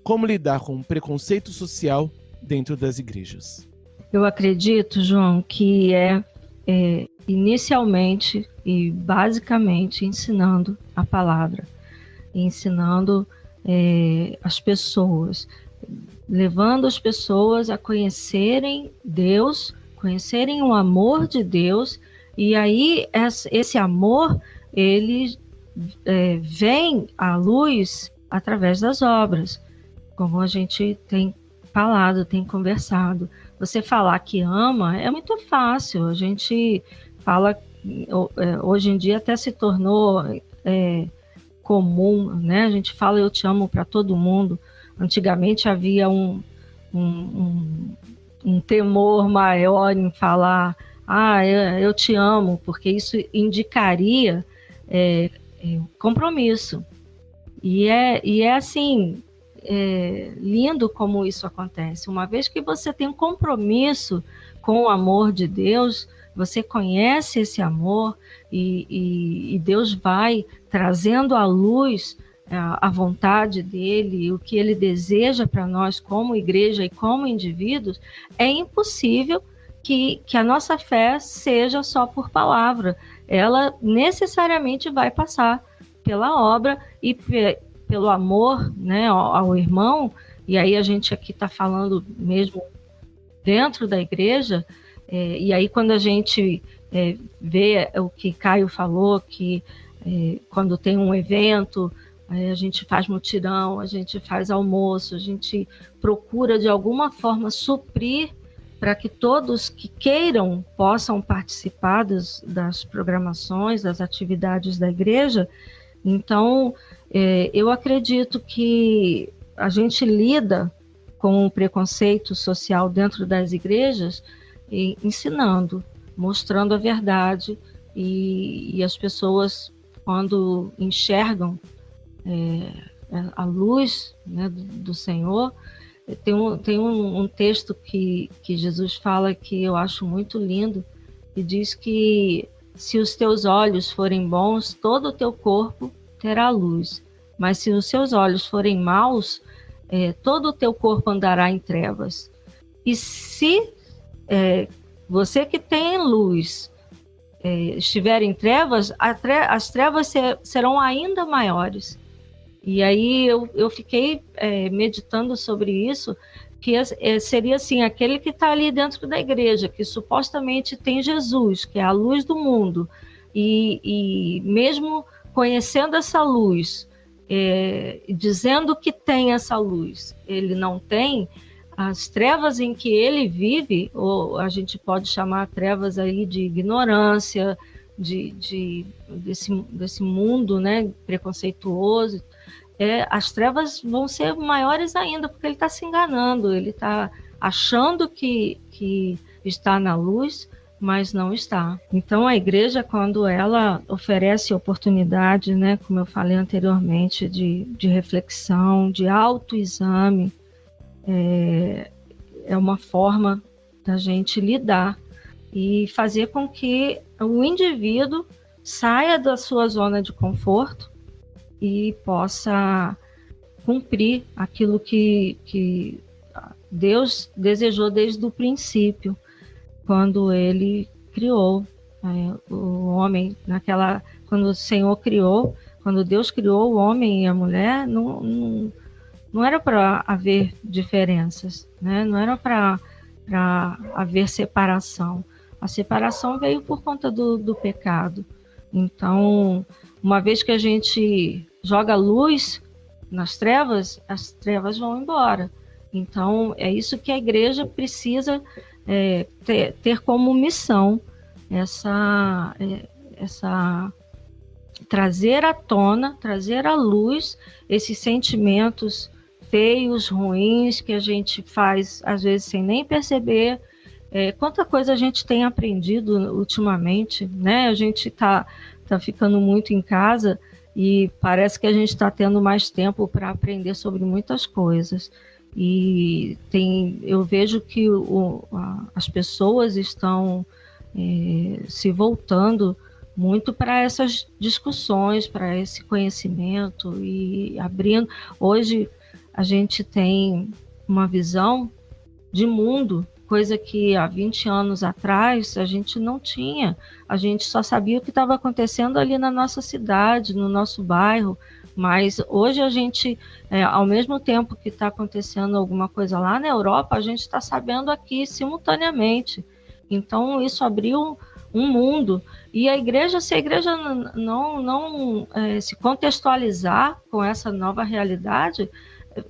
como lidar com o preconceito social dentro das igrejas? Eu acredito, João, que é inicialmente e basicamente ensinando a palavra, ensinando as pessoas, levando as pessoas a conhecerem Deus, conhecerem o amor de Deus, e aí esse amor, ele vem à luz através das obras, como a gente tem falado, tem conversado. Você falar que ama é muito fácil, a gente fala, hoje em dia até se tornou comum, né? A gente fala eu te amo para todo mundo. Antigamente havia um temor maior em falar eu te amo, porque isso indicaria compromisso. E é assim, lindo como isso acontece. Uma vez que você tem um compromisso com o amor de Deus, você conhece esse amor e Deus vai trazendo à luz a vontade dele, o que ele deseja para nós como igreja e como indivíduos. É impossível que a nossa fé seja só por palavra. Ela necessariamente vai passar pela obra e pelo amor, né, ao irmão. E aí a gente aqui está falando mesmo dentro da igreja. E aí quando a gente vê o que Caio falou, que quando tem um evento, a gente faz mutirão, a gente faz almoço, a gente procura de alguma forma suprir para que todos que queiram possam participar das programações, das atividades da igreja. Então, eu acredito que a gente lida com o preconceito social dentro das igrejas ensinando, mostrando a verdade, e as pessoas, quando enxergam a luz, né, do Senhor. Tem um texto que Jesus fala que eu acho muito lindo, que diz que se os teus olhos forem bons, todo o teu corpo terá luz, mas se os seus olhos forem maus, todo o teu corpo andará em trevas. E se você que tem luz estiver em trevas, as trevas serão ainda maiores. E aí eu fiquei meditando sobre isso, que seria assim, aquele que está ali dentro da igreja, que supostamente tem Jesus, que é a luz do mundo, e mesmo conhecendo essa luz, dizendo que tem essa luz, ele não tem. As trevas em que ele vive, ou a gente pode chamar trevas aí de ignorância, desse mundo, né, preconceituoso, as trevas vão ser maiores ainda, porque ele está se enganando, ele está achando que está na luz, mas não está. Então a igreja, quando ela oferece oportunidade, né, como eu falei anteriormente, de reflexão, de autoexame, é uma forma da gente lidar e fazer com que o indivíduo saia da sua zona de conforto e possa cumprir aquilo que Deus desejou desde o princípio, quando ele criou o homem, quando o Senhor criou, quando Deus criou o homem e a mulher, não era para haver diferenças, né? Não era para para haver separação. A separação veio por conta do pecado. Então, uma vez que a gente joga luz nas trevas, as trevas vão embora. Então, é isso que a igreja precisa ter como missão, essa trazer à tona, trazer à luz esses sentimentos feios, ruins, que a gente faz, às vezes, sem nem perceber. Quanta coisa a gente tem aprendido ultimamente, né? A gente tá ficando muito em casa e parece que a gente está tendo mais tempo para aprender sobre muitas coisas. E eu vejo que as pessoas estão se voltando muito para essas discussões, para esse conhecimento e abrindo. Hoje a gente tem uma visão de mundo, coisa que há 20 anos atrás a gente não tinha. A gente só sabia o que estava acontecendo ali na nossa cidade, no nosso bairro, mas hoje a gente, ao mesmo tempo que está acontecendo alguma coisa lá na Europa, a gente está sabendo aqui simultaneamente. Então isso abriu um mundo. E a igreja, se a igreja não se contextualizar com essa nova realidade,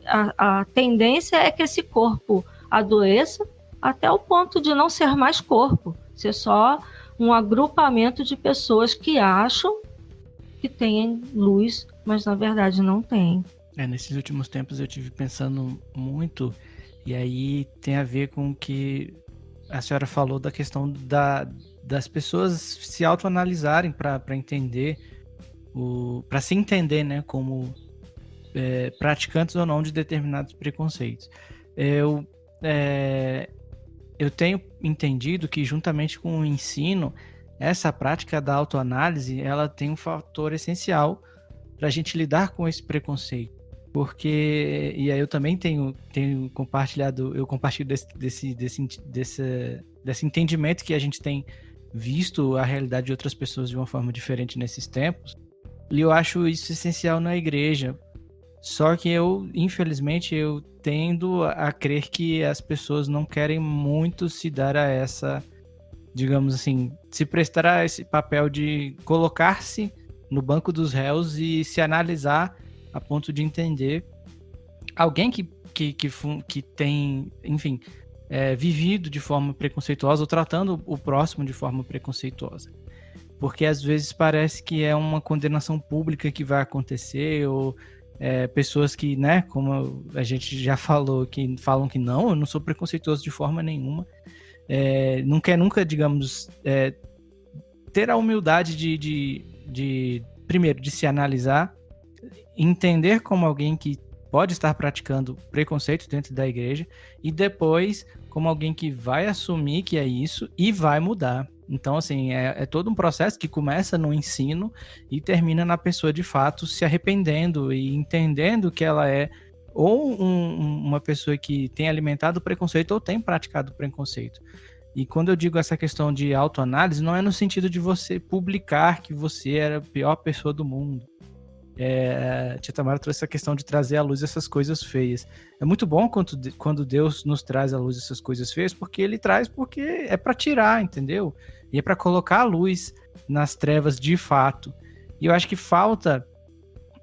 a tendência é que esse corpo adoeça até o ponto de não ser mais corpo, ser só um agrupamento de pessoas que acham que têm luz, mas na verdade não tem. Nesses últimos tempos eu tive pensando muito, e aí tem a ver com o que a senhora falou da questão das pessoas se autoanalisarem para entender, para se entender, né, como praticantes ou não de determinados preconceitos. Eu tenho entendido que, juntamente com o ensino, essa prática da autoanálise, ela tem um fator essencial para a gente lidar com esse preconceito. Porque, e aí eu também tenho compartilhado, eu compartilho desse entendimento que a gente tem visto a realidade de outras pessoas de uma forma diferente nesses tempos, e eu acho isso essencial na igreja. Só que infelizmente, eu tendo a crer que as pessoas não querem muito se dar a essa, digamos assim, se prestar a esse papel de colocar-se no banco dos réus e se analisar a ponto de entender alguém que tem, enfim, vivido de forma preconceituosa ou tratando o próximo de forma preconceituosa. Porque às vezes parece que é uma condenação pública que vai acontecer, ou pessoas que, né, como a gente já falou, que falam que não, eu não sou preconceituoso de forma nenhuma, não quer nunca, digamos, ter a humildade de primeiro, de se analisar, entender como alguém que pode estar praticando preconceito dentro da igreja, e depois como alguém que vai assumir que é isso e vai mudar. Então, assim, é todo um processo que começa no ensino e termina na pessoa, de fato, se arrependendo e entendendo que ela é ou uma pessoa que tem alimentado o preconceito ou tem praticado o preconceito. E quando eu digo essa questão de autoanálise, não é no sentido de você publicar que você era a pior pessoa do mundo. Tia Tamara trouxe essa questão de trazer à luz essas coisas feias. É muito bom quando Deus nos traz à luz essas coisas feias, porque Ele traz porque é para tirar, entendeu? E é para colocar a luz nas trevas de fato. E eu acho que falta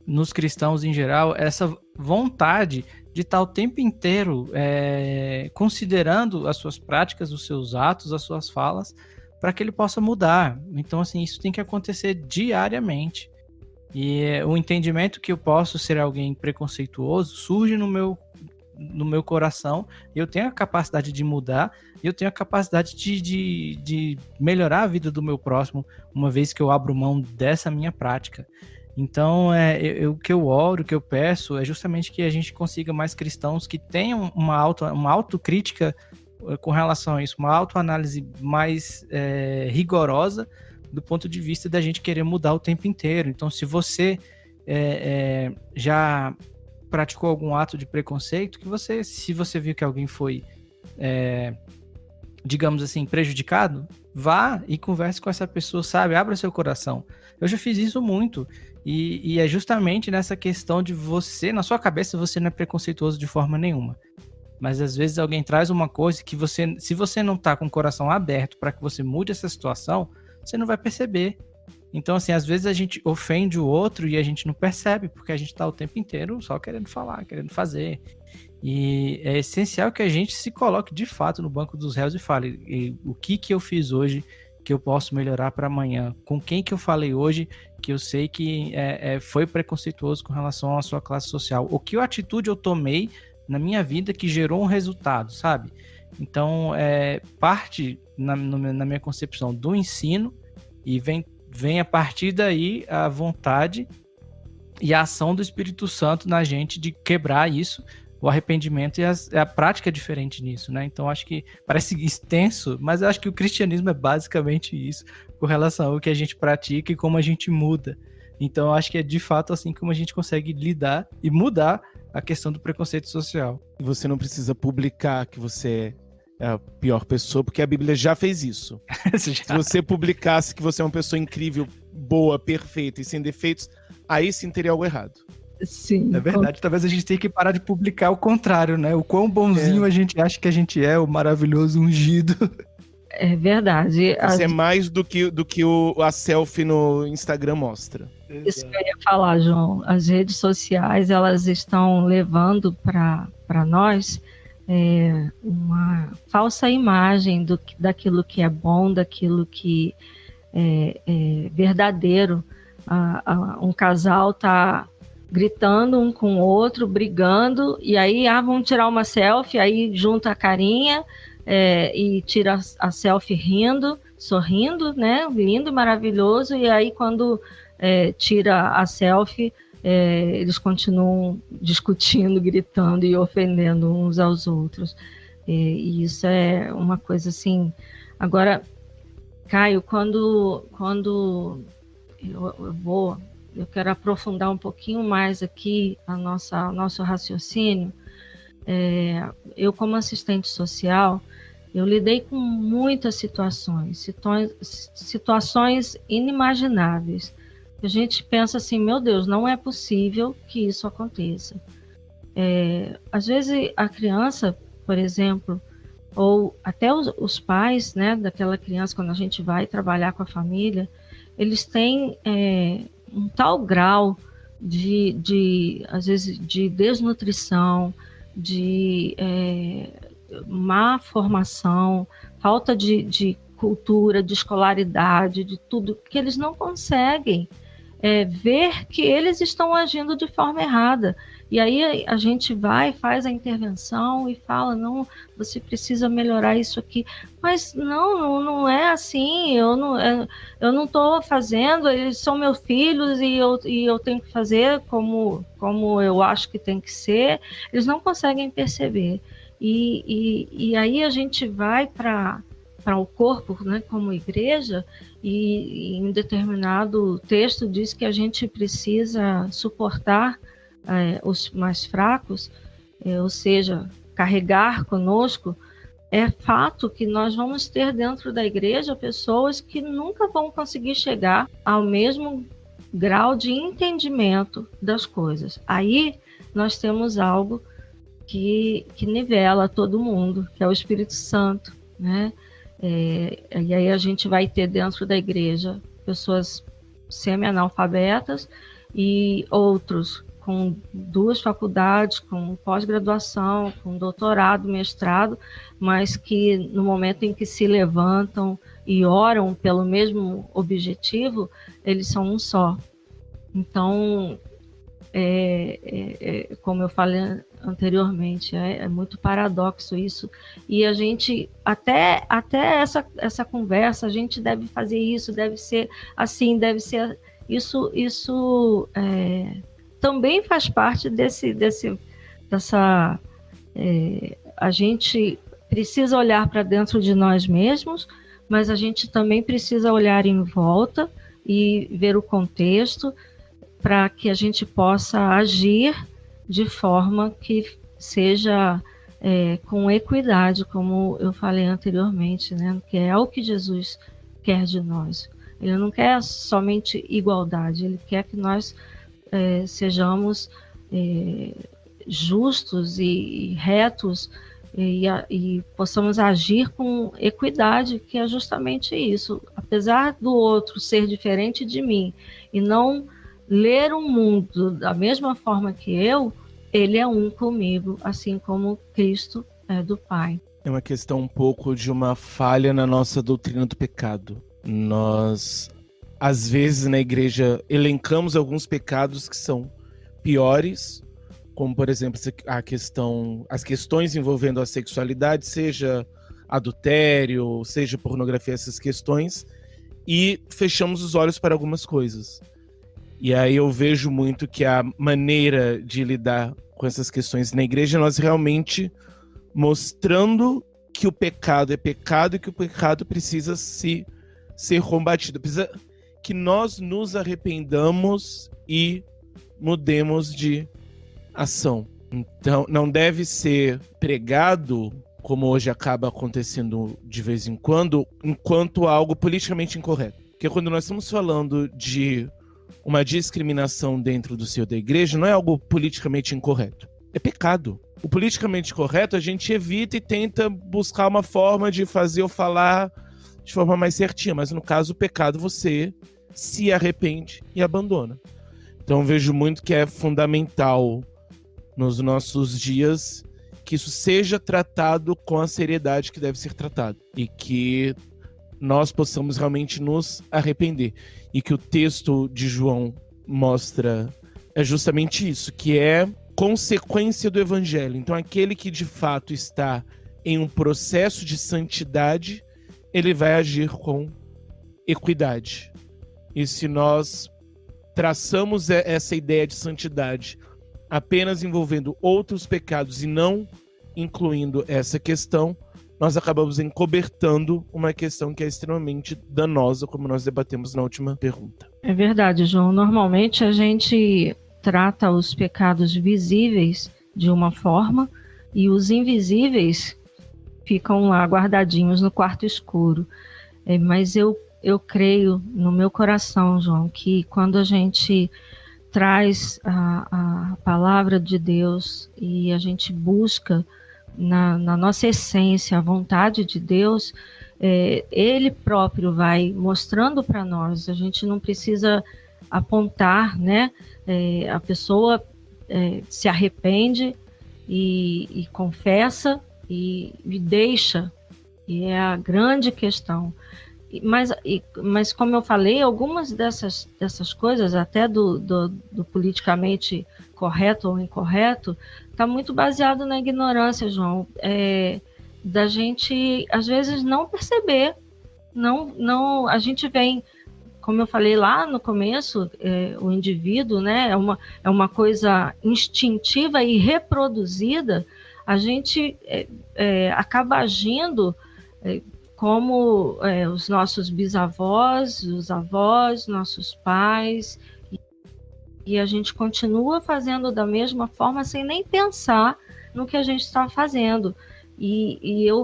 nos cristãos em geral essa vontade de estar o tempo inteiro considerando as suas práticas, os seus atos, as suas falas, para que ele possa mudar. Então, assim, isso tem que acontecer diariamente. E o entendimento que eu posso ser alguém preconceituoso surge no meu coração. Eu tenho a capacidade de mudar, eu tenho a capacidade de melhorar a vida do meu próximo, uma vez que eu abro mão dessa minha prática. Então, o que eu oro, o que eu peço é justamente que a gente consiga mais cristãos que tenham uma autocrítica com relação a isso, uma autoanálise mais rigorosa, do ponto de vista da gente querer mudar o tempo inteiro. Então, se você já praticou algum ato de preconceito, se você viu que alguém foi, digamos assim, prejudicado, vá e converse com essa pessoa, sabe? Abra seu coração. Eu já fiz isso muito. E é justamente nessa questão de você, na sua cabeça, você não é preconceituoso de forma nenhuma. Mas às vezes alguém traz uma coisa que você, se você não tá com o coração aberto para que você mude essa situação, você não vai perceber. Então, assim, às vezes a gente ofende o outro e a gente não percebe, porque a gente tá o tempo inteiro só querendo falar, querendo fazer. E é essencial que a gente se coloque de fato no banco dos réus e fale o que eu fiz hoje que eu posso melhorar para amanhã, com quem que eu falei hoje que eu sei que foi preconceituoso com relação à sua classe social, ou que atitude eu tomei na minha vida que gerou um resultado, sabe? Então, parte, na minha concepção, do ensino, e vem a partir daí a vontade e a ação do Espírito Santo na gente de quebrar isso, o arrependimento e a prática diferente nisso, né? Então, acho que parece extenso, mas eu acho que o cristianismo é basicamente isso, com relação ao que a gente pratica e como a gente muda. Então, eu acho que é de fato assim como a gente consegue lidar e mudar a questão do preconceito social. Você não precisa publicar que você é a pior pessoa, porque a Bíblia já fez isso. Se você publicasse que você é uma pessoa incrível, boa, perfeita e sem defeitos, aí sim teria algo errado. Sim. É verdade, talvez a gente tenha que parar de publicar o contrário, né? O quão bonzinho a gente acha que a gente é, o maravilhoso ungido. É verdade. Você é mais do que a selfie no Instagram mostra. Isso que eu ia falar, João. As redes sociais, elas estão levando para nós uma falsa imagem daquilo que é bom, daquilo que é verdadeiro. Um casal está gritando um com o outro, brigando, e aí vamos tirar uma selfie, aí junta a carinha e tira a selfie rindo, sorrindo, né? Lindo, maravilhoso, e aí quando tira a selfie, eles continuam discutindo, gritando e ofendendo uns aos outros. E isso é uma coisa assim. Agora, Caio, quando eu quero aprofundar um pouquinho mais aqui nosso raciocínio. Eu, como assistente social, eu lidei com muitas situações inimagináveis. A gente pensa assim, meu Deus, não é possível que isso aconteça. Às vezes a criança, por exemplo, ou até os pais, né, daquela criança, quando a gente vai trabalhar com a família, eles têm um tal grau às vezes, de desnutrição, de má formação, falta de cultura, de escolaridade, de tudo, que eles não conseguem ver que eles estão agindo de forma errada. E aí a gente faz a intervenção e fala, não, você precisa melhorar isso aqui. Mas não é assim, eu não estou fazendo, eles são meus filhos e eu tenho que fazer como eu acho que tem que ser. Eles não conseguem perceber. E aí a gente vai para o corpo, né, como igreja, e em determinado texto diz que a gente precisa suportar os mais fracos, ou seja, carregar conosco. É fato que nós vamos ter dentro da igreja pessoas que nunca vão conseguir chegar ao mesmo grau de entendimento das coisas. Aí nós temos algo que nivela todo mundo, que é o Espírito Santo, né? E aí a gente vai ter dentro da igreja pessoas semi-analfabetas e outros com 2 faculdades, com pós-graduação, com doutorado, mestrado, mas que no momento em que se levantam e oram pelo mesmo objetivo, eles são um só. Então, como eu falei anteriormente, é muito paradoxo isso, e a gente, até essa conversa, a gente deve fazer isso, deve ser assim, deve ser isso também faz parte dessa a gente precisa olhar para dentro de nós mesmos, mas a gente também precisa olhar em volta e ver o contexto para que a gente possa agir de forma que seja com equidade, como eu falei anteriormente, né? Que é o que Jesus quer de nós. Ele não quer somente igualdade, ele quer que nós sejamos justos e retos e possamos agir com equidade, que é justamente isso. Apesar do outro ser diferente de mim e não ler o mundo da mesma forma que eu, ele é um comigo, assim como Cristo é do Pai. É uma questão um pouco de uma falha na nossa doutrina do pecado. Nós, às vezes, na igreja, elencamos alguns pecados que são piores, como, por exemplo, as questões envolvendo a sexualidade, seja adultério, seja pornografia, essas questões, e fechamos os olhos para algumas coisas. E aí eu vejo muito que a maneira de lidar com essas questões na igreja, nós realmente mostrando que o pecado é pecado e que o pecado precisa ser combatido. Precisa que nós nos arrependamos e mudemos de ação. Então, não deve ser pregado, como hoje acaba acontecendo de vez em quando, enquanto algo politicamente incorreto. Porque quando nós estamos falando de uma discriminação dentro do seio da igreja, não é algo politicamente incorreto. É pecado. O politicamente correto a gente evita e tenta buscar uma forma de fazer ou falar de forma mais certinha. Mas no caso, o pecado você se arrepende e abandona. Então vejo muito que é fundamental nos nossos dias que isso seja tratado com a seriedade que deve ser tratado. E que nós possamos realmente nos arrepender. E que o texto de João mostra é justamente isso, que é consequência do evangelho. Então aquele que de fato está em um processo de santidade, ele vai agir com equidade. E se nós traçamos essa ideia de santidade apenas envolvendo outros pecados e não incluindo essa questão, nós acabamos encobertando uma questão que é extremamente danosa, como nós debatemos na última pergunta. É verdade, João. Normalmente a gente trata os pecados visíveis de uma forma e os invisíveis ficam lá guardadinhos no quarto escuro. Mas eu creio no meu coração, João, que quando a gente traz a palavra de Deus e a gente busca na nossa essência a vontade de Deus, Ele próprio vai mostrando para nós. A gente não precisa apontar, né? A pessoa se arrepende e confessa e deixa, e é a grande questão. Mas como eu falei, algumas dessas coisas, até do politicamente correto ou incorreto, está muito baseado na ignorância, João, da gente às vezes não perceber. Não, a gente vem, como eu falei lá no começo, o indivíduo, né, é uma coisa instintiva e reproduzida. A gente acaba agindo como os nossos bisavós, os avós, nossos pais, e a gente continua fazendo da mesma forma sem nem pensar no que a gente está fazendo.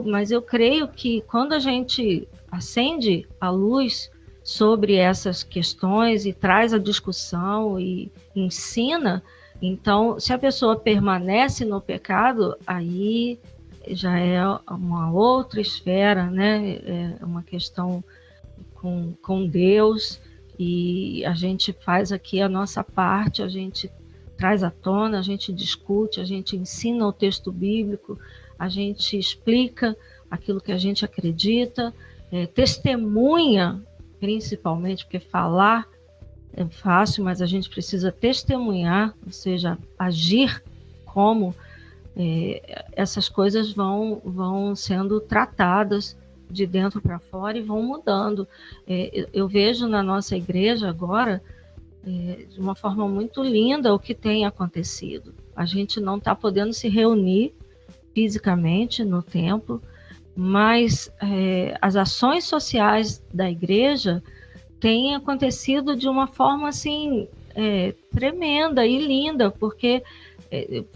Mas eu creio que quando a gente acende a luz sobre essas questões e traz a discussão e ensina, então, se a pessoa permanece no pecado, aí já é uma outra esfera, né? É uma questão com Deus, e a gente faz aqui a nossa parte, a gente traz à tona, a gente discute, a gente ensina o texto bíblico, a gente explica aquilo que a gente acredita, testemunha, principalmente, porque falar é fácil, mas a gente precisa testemunhar, ou seja, agir como essas coisas vão sendo tratadas de dentro para fora e vão mudando. Eu vejo na nossa igreja agora, de uma forma muito linda, o que tem acontecido. A gente não está podendo se reunir fisicamente no templo, mas as ações sociais da igreja têm acontecido de uma forma assim tremenda e linda, porque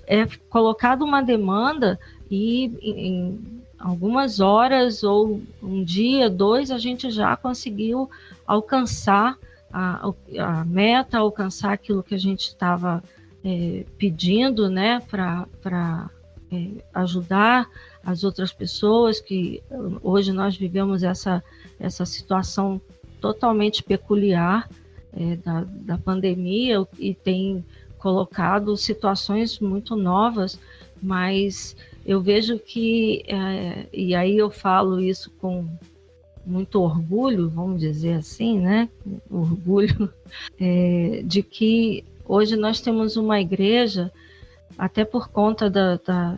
é colocada uma demanda e em algumas horas ou um dia, 2, a gente já conseguiu alcançar a meta, alcançar aquilo que a gente estava pedindo, né, para ajudar as outras pessoas, que hoje nós vivemos essa situação totalmente peculiar da pandemia, e tem colocado situações muito novas, mas eu vejo que, e aí eu falo isso com muito orgulho, vamos dizer assim, né? Orgulho de que hoje nós temos uma igreja, até por conta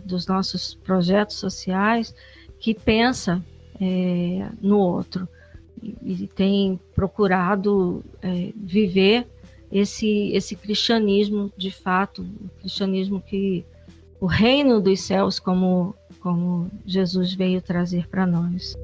dos nossos projetos sociais, que pensa no outro e tem procurado viver esse cristianismo de fato, o cristianismo que o reino dos céus, como Jesus veio trazer para nós.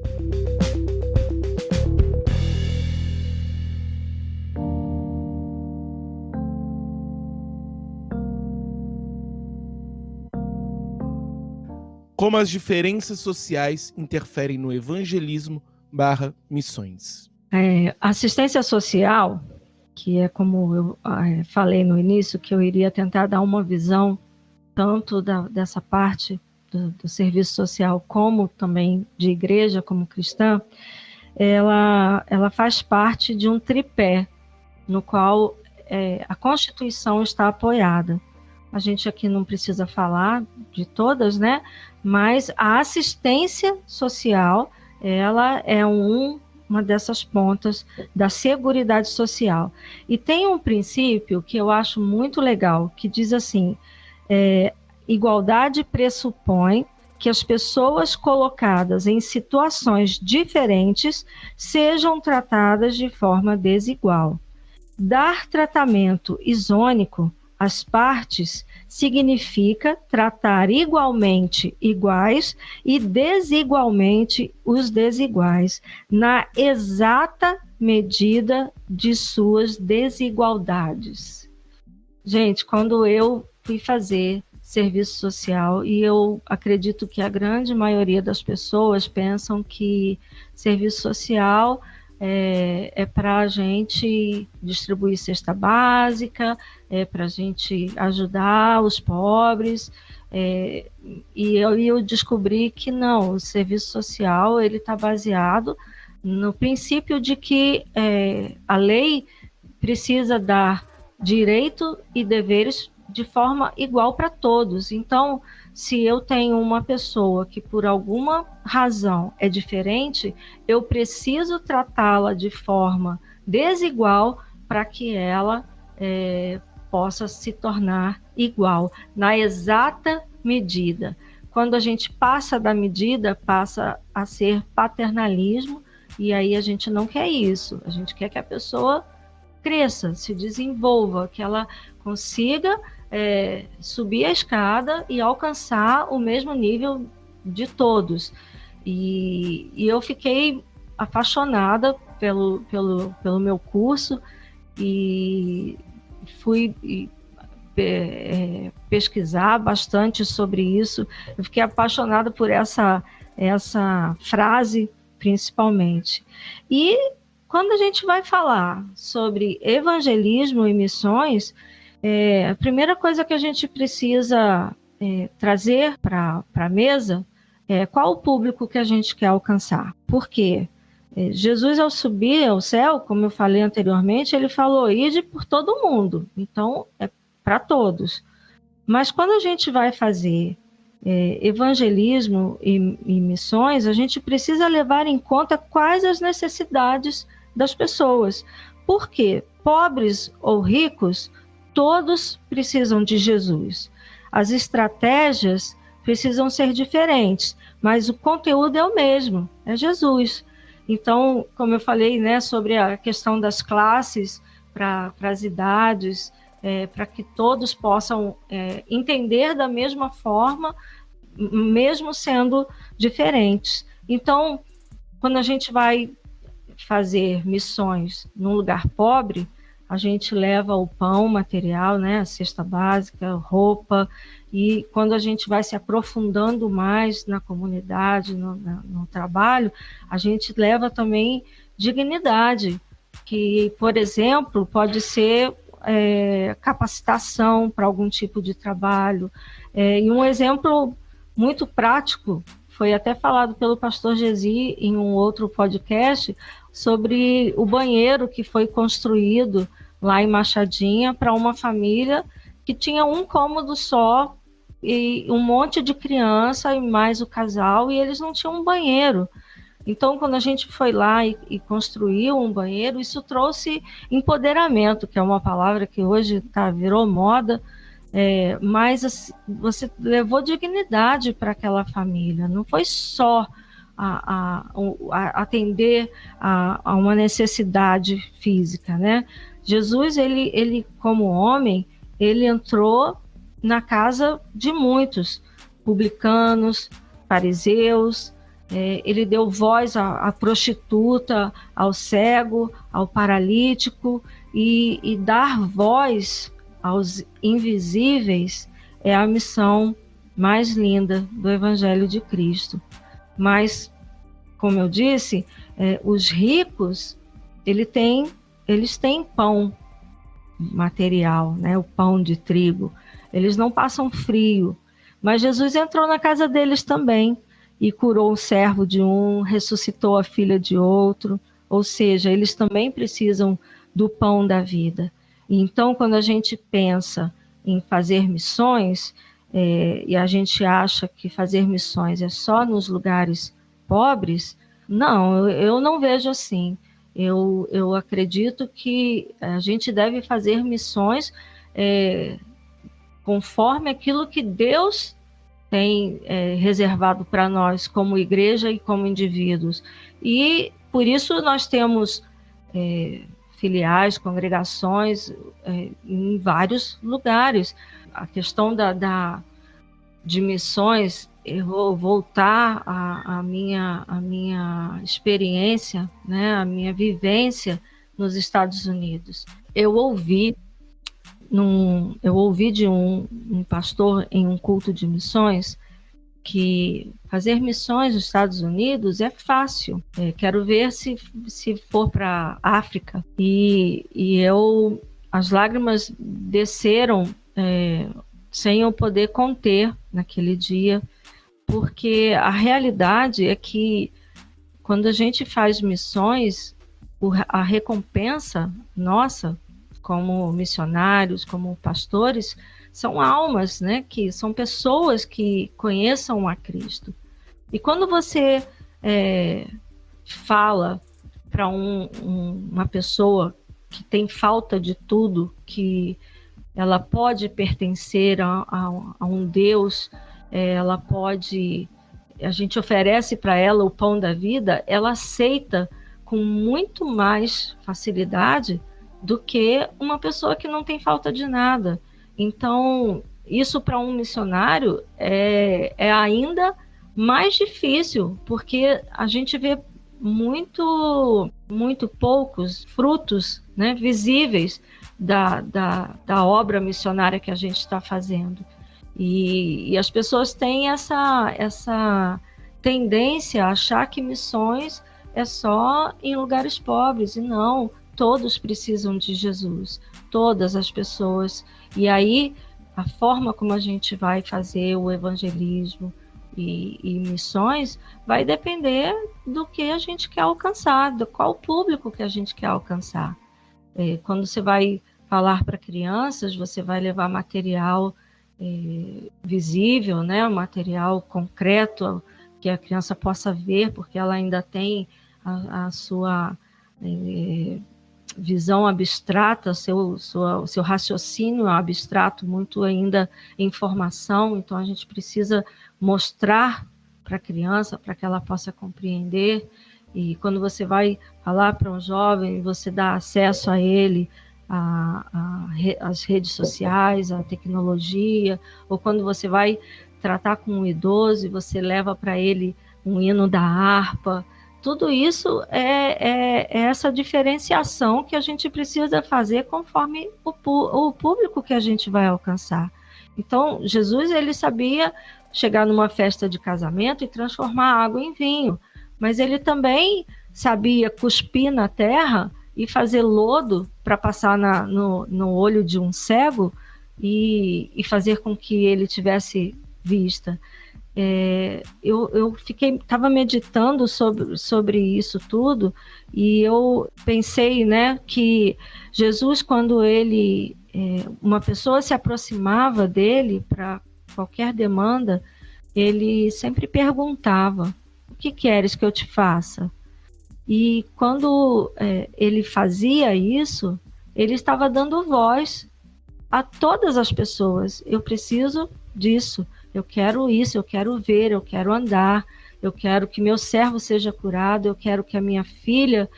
Como as diferenças sociais interferem no evangelismo/missões? Assistência social, que é como eu falei no início, que eu iria tentar dar uma visão tanto dessa parte do serviço social, como também de igreja, como cristã, ela faz parte de um tripé, no qual a Constituição está apoiada. A gente aqui não precisa falar de todas, né? Mas a assistência social, ela é uma dessas pontas da Seguridade Social. E tem um princípio que eu acho muito legal, que diz assim: igualdade pressupõe que as pessoas colocadas em situações diferentes sejam tratadas de forma desigual. Dar tratamento isônico às partes significa tratar igualmente iguais e desigualmente os desiguais, na exata medida de suas desigualdades. Gente, quando eu fui fazer serviço social, e eu acredito que a grande maioria das pessoas pensam que serviço social é para a gente distribuir cesta básica, para a gente ajudar os pobres, e eu descobri que não, o serviço social ele está baseado no princípio de que a lei precisa dar direito e deveres de forma igual para todos. Então, se eu tenho uma pessoa que por alguma razão é diferente, eu preciso tratá-la de forma desigual para que ela possa se tornar igual, na exata medida. Quando a gente passa da medida, passa a ser paternalismo, e aí a gente não quer isso. A gente quer que a pessoa cresça, se desenvolva, que ela consiga subir a escada e alcançar o mesmo nível de todos. E eu fiquei apaixonada pelo meu curso e fui pesquisar bastante sobre isso. Eu fiquei apaixonada por essa frase, principalmente. E quando a gente vai falar sobre evangelismo e missões, a primeira coisa que a gente precisa trazer para a mesa é qual o público que a gente quer alcançar. Por quê? Jesus, ao subir ao céu, como eu falei anteriormente, ele falou: ide por todo mundo. Então, é para todos. Mas quando a gente vai fazer evangelismo e missões, a gente precisa levar em conta quais as necessidades das pessoas. Por quê? Pobres ou ricos, todos precisam de Jesus. As estratégias precisam ser diferentes, mas o conteúdo é o mesmo, é Jesus. Então, como eu falei, né, sobre a questão das classes para as idades, para que todos possam entender da mesma forma, mesmo sendo diferentes. Então, quando a gente vai fazer missões num lugar pobre, a gente leva o pão material, né, a cesta básica, roupa, e quando a gente vai se aprofundando mais na comunidade, no trabalho, a gente leva também dignidade, que, por exemplo, pode ser capacitação para algum tipo de trabalho. E um exemplo muito prático foi até falado pelo pastor Gesi em um outro podcast sobre o banheiro que foi construído lá em Machadinha para uma família que tinha um cômodo só e um monte de criança e mais o casal, e eles não tinham um banheiro. Então, quando a gente foi lá e construiu um banheiro, isso trouxe empoderamento, que é uma palavra que hoje virou moda, mas assim, você levou dignidade para aquela família. Não foi só atender a uma necessidade física, né? Jesus, ele como homem, ele entrou na casa de muitos, publicanos, fariseus, ele deu voz à prostituta, ao cego, ao paralítico, e dar voz aos invisíveis é a missão mais linda do Evangelho de Cristo. Mas, como eu disse, os ricos, eles têm pão material, né? O pão de trigo. Eles não passam frio. Mas Jesus entrou na casa deles também e curou o servo de um, ressuscitou a filha de outro. Ou seja, eles também precisam do pão da vida. E então, quando a gente pensa em fazer missões, e a gente acha que fazer missões é só nos lugares pobres, não, eu não vejo assim. Eu acredito que a gente deve fazer missões conforme aquilo que Deus tem reservado para nós como igreja e como indivíduos. E por isso nós temos filiais, congregações em vários lugares. A questão de missões, eu vou voltar à minha experiência, né, a minha vivência nos Estados Unidos. Eu ouvi de um pastor em um culto de missões que fazer missões nos Estados Unidos é fácil. Quero ver se for para a África. E as lágrimas desceram sem eu poder conter naquele dia, porque a realidade é que quando a gente faz missões, a recompensa nossa, como missionários, como pastores, são almas, né? Que são pessoas que conheçam a Cristo. E quando você fala para uma pessoa que tem falta de tudo, que ela pode pertencer a um Deus, a gente oferece para ela o pão da vida, ela aceita com muito mais facilidade do que uma pessoa que não tem falta de nada. Então, isso para um missionário é ainda mais difícil, porque a gente vê muito poucos frutos, né, visíveis da obra missionária que a gente está fazendo. E as pessoas têm essa tendência a achar que missões é só em lugares pobres, e não, todos precisam de Jesus, todas as pessoas. E aí, a forma como a gente vai fazer o evangelismo e missões vai depender do que a gente quer alcançar, do qual público que a gente quer alcançar. Quando você vai falar para crianças, você vai levar material visível, né? Material concreto que a criança possa ver, porque ela ainda tem a sua visão abstrata, seu raciocínio abstrato muito ainda em formação. Então a gente precisa mostrar para a criança, para que ela possa compreender. E quando você vai falar para um jovem, você dá acesso a ele às redes sociais, à tecnologia, ou quando você vai tratar com um idoso e você leva para ele um hino da harpa. Tudo isso é essa diferenciação que a gente precisa fazer conforme o público que a gente vai alcançar. Então, Jesus, ele sabia chegar numa festa de casamento e transformar água em vinho, mas ele também sabia cuspir na terra e fazer lodo para passar no olho de um cego e fazer com que ele tivesse vista. Eu estava meditando sobre isso tudo, e eu pensei, né, que Jesus, quando uma pessoa se aproximava dele para qualquer demanda, ele sempre perguntava: o que queres que eu te faça? E quando ele fazia isso, ele estava dando voz a todas as pessoas. Eu preciso disso, eu quero isso, eu quero ver, eu quero andar, eu quero que meu servo seja curado, eu quero que a minha filha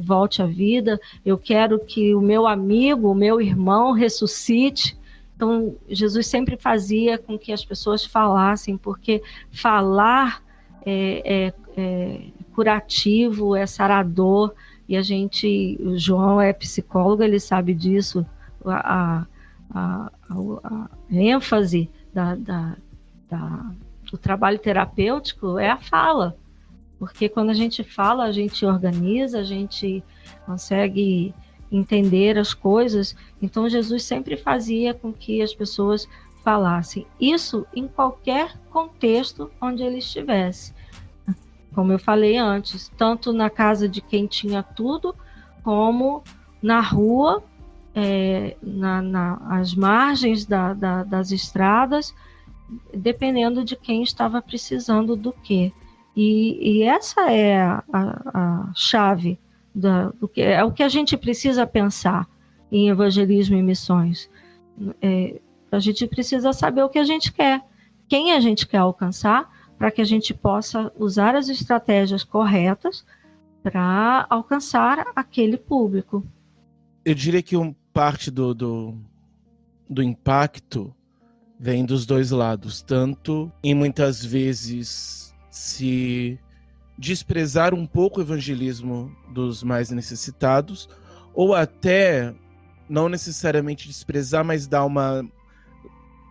volte à vida, eu quero que o meu amigo, o meu irmão ressuscite. Então, Jesus sempre fazia com que as pessoas falassem, porque falar é curativo, é sarador, e o João é psicólogo, ele sabe disso, a ênfase do trabalho terapêutico é a fala, porque quando a gente fala, a gente organiza, a gente consegue entender as coisas. Então Jesus sempre fazia com que as pessoas falassem, isso em qualquer contexto onde ele estivesse. Como eu falei antes, tanto na casa de quem tinha tudo, como na rua, às margens das estradas, dependendo de quem estava precisando do quê. E essa é a chave do que é o que a gente precisa pensar em evangelismo e missões. A gente precisa saber o que a gente quer, quem a gente quer alcançar, para que a gente possa usar as estratégias corretas para alcançar aquele público. Eu diria que parte do impacto vem dos dois lados, tanto em muitas vezes se desprezar um pouco o evangelismo dos mais necessitados, ou até não necessariamente desprezar, mas dar uma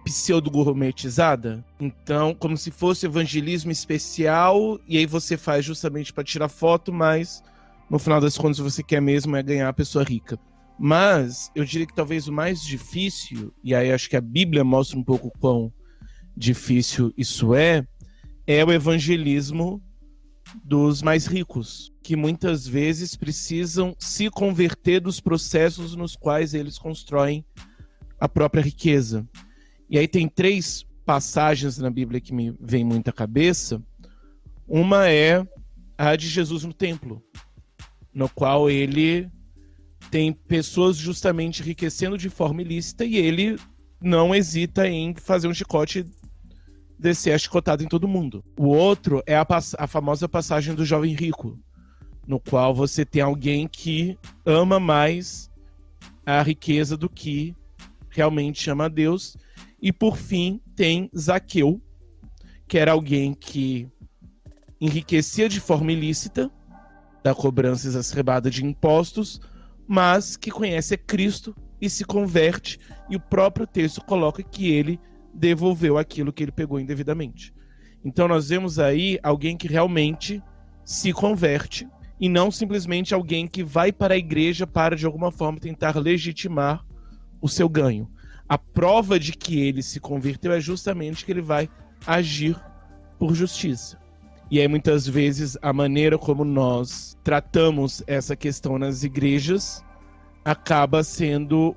pseudo-gourmetizada. Então, como se fosse evangelismo especial, e aí você faz justamente para tirar foto, mas no final das contas você quer mesmo ganhar a pessoa rica. Mas eu diria que talvez o mais difícil, e aí acho que a Bíblia mostra um pouco quão difícil isso é o evangelismo dos mais ricos, que muitas vezes precisam se converter dos processos nos quais eles constroem a própria riqueza. E aí tem 3 passagens na Bíblia que me vem muito à cabeça. Uma é a de Jesus no templo, no qual ele tem pessoas justamente enriquecendo de forma ilícita e ele não hesita em fazer um chicote e descer a chicotada em todo mundo. O outro é a famosa passagem do jovem rico, no qual você tem alguém que ama mais a riqueza do que realmente ama a Deus. E por fim tem Zaqueu, que era alguém que enriquecia de forma ilícita, da cobrança exacerbada de impostos, mas que conhece a Cristo e se converte, e o próprio texto coloca que ele devolveu aquilo que ele pegou indevidamente. Então nós vemos aí alguém que realmente se converte, e não simplesmente alguém que vai para a igreja para de alguma forma tentar legitimar o seu ganho. A prova de que ele se converteu é justamente que ele vai agir por justiça. E aí muitas vezes a maneira como nós tratamos essa questão nas igrejas acaba sendo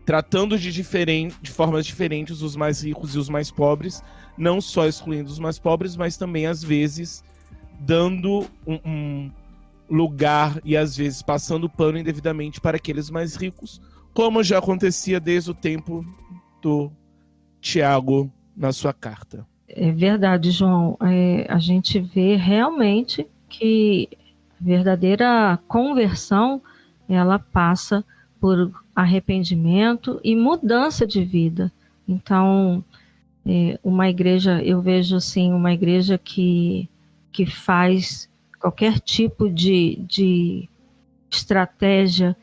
tratando de formas diferentes os mais ricos e os mais pobres, não só excluindo os mais pobres, mas também às vezes dando um lugar e às vezes passando pano indevidamente para aqueles mais ricos, como já acontecia desde o tempo do Tiago na sua carta. É verdade, João. A gente vê realmente que a verdadeira conversão, ela passa por arrependimento e mudança de vida. Então, uma igreja, eu vejo assim, uma igreja que faz qualquer tipo de estratégia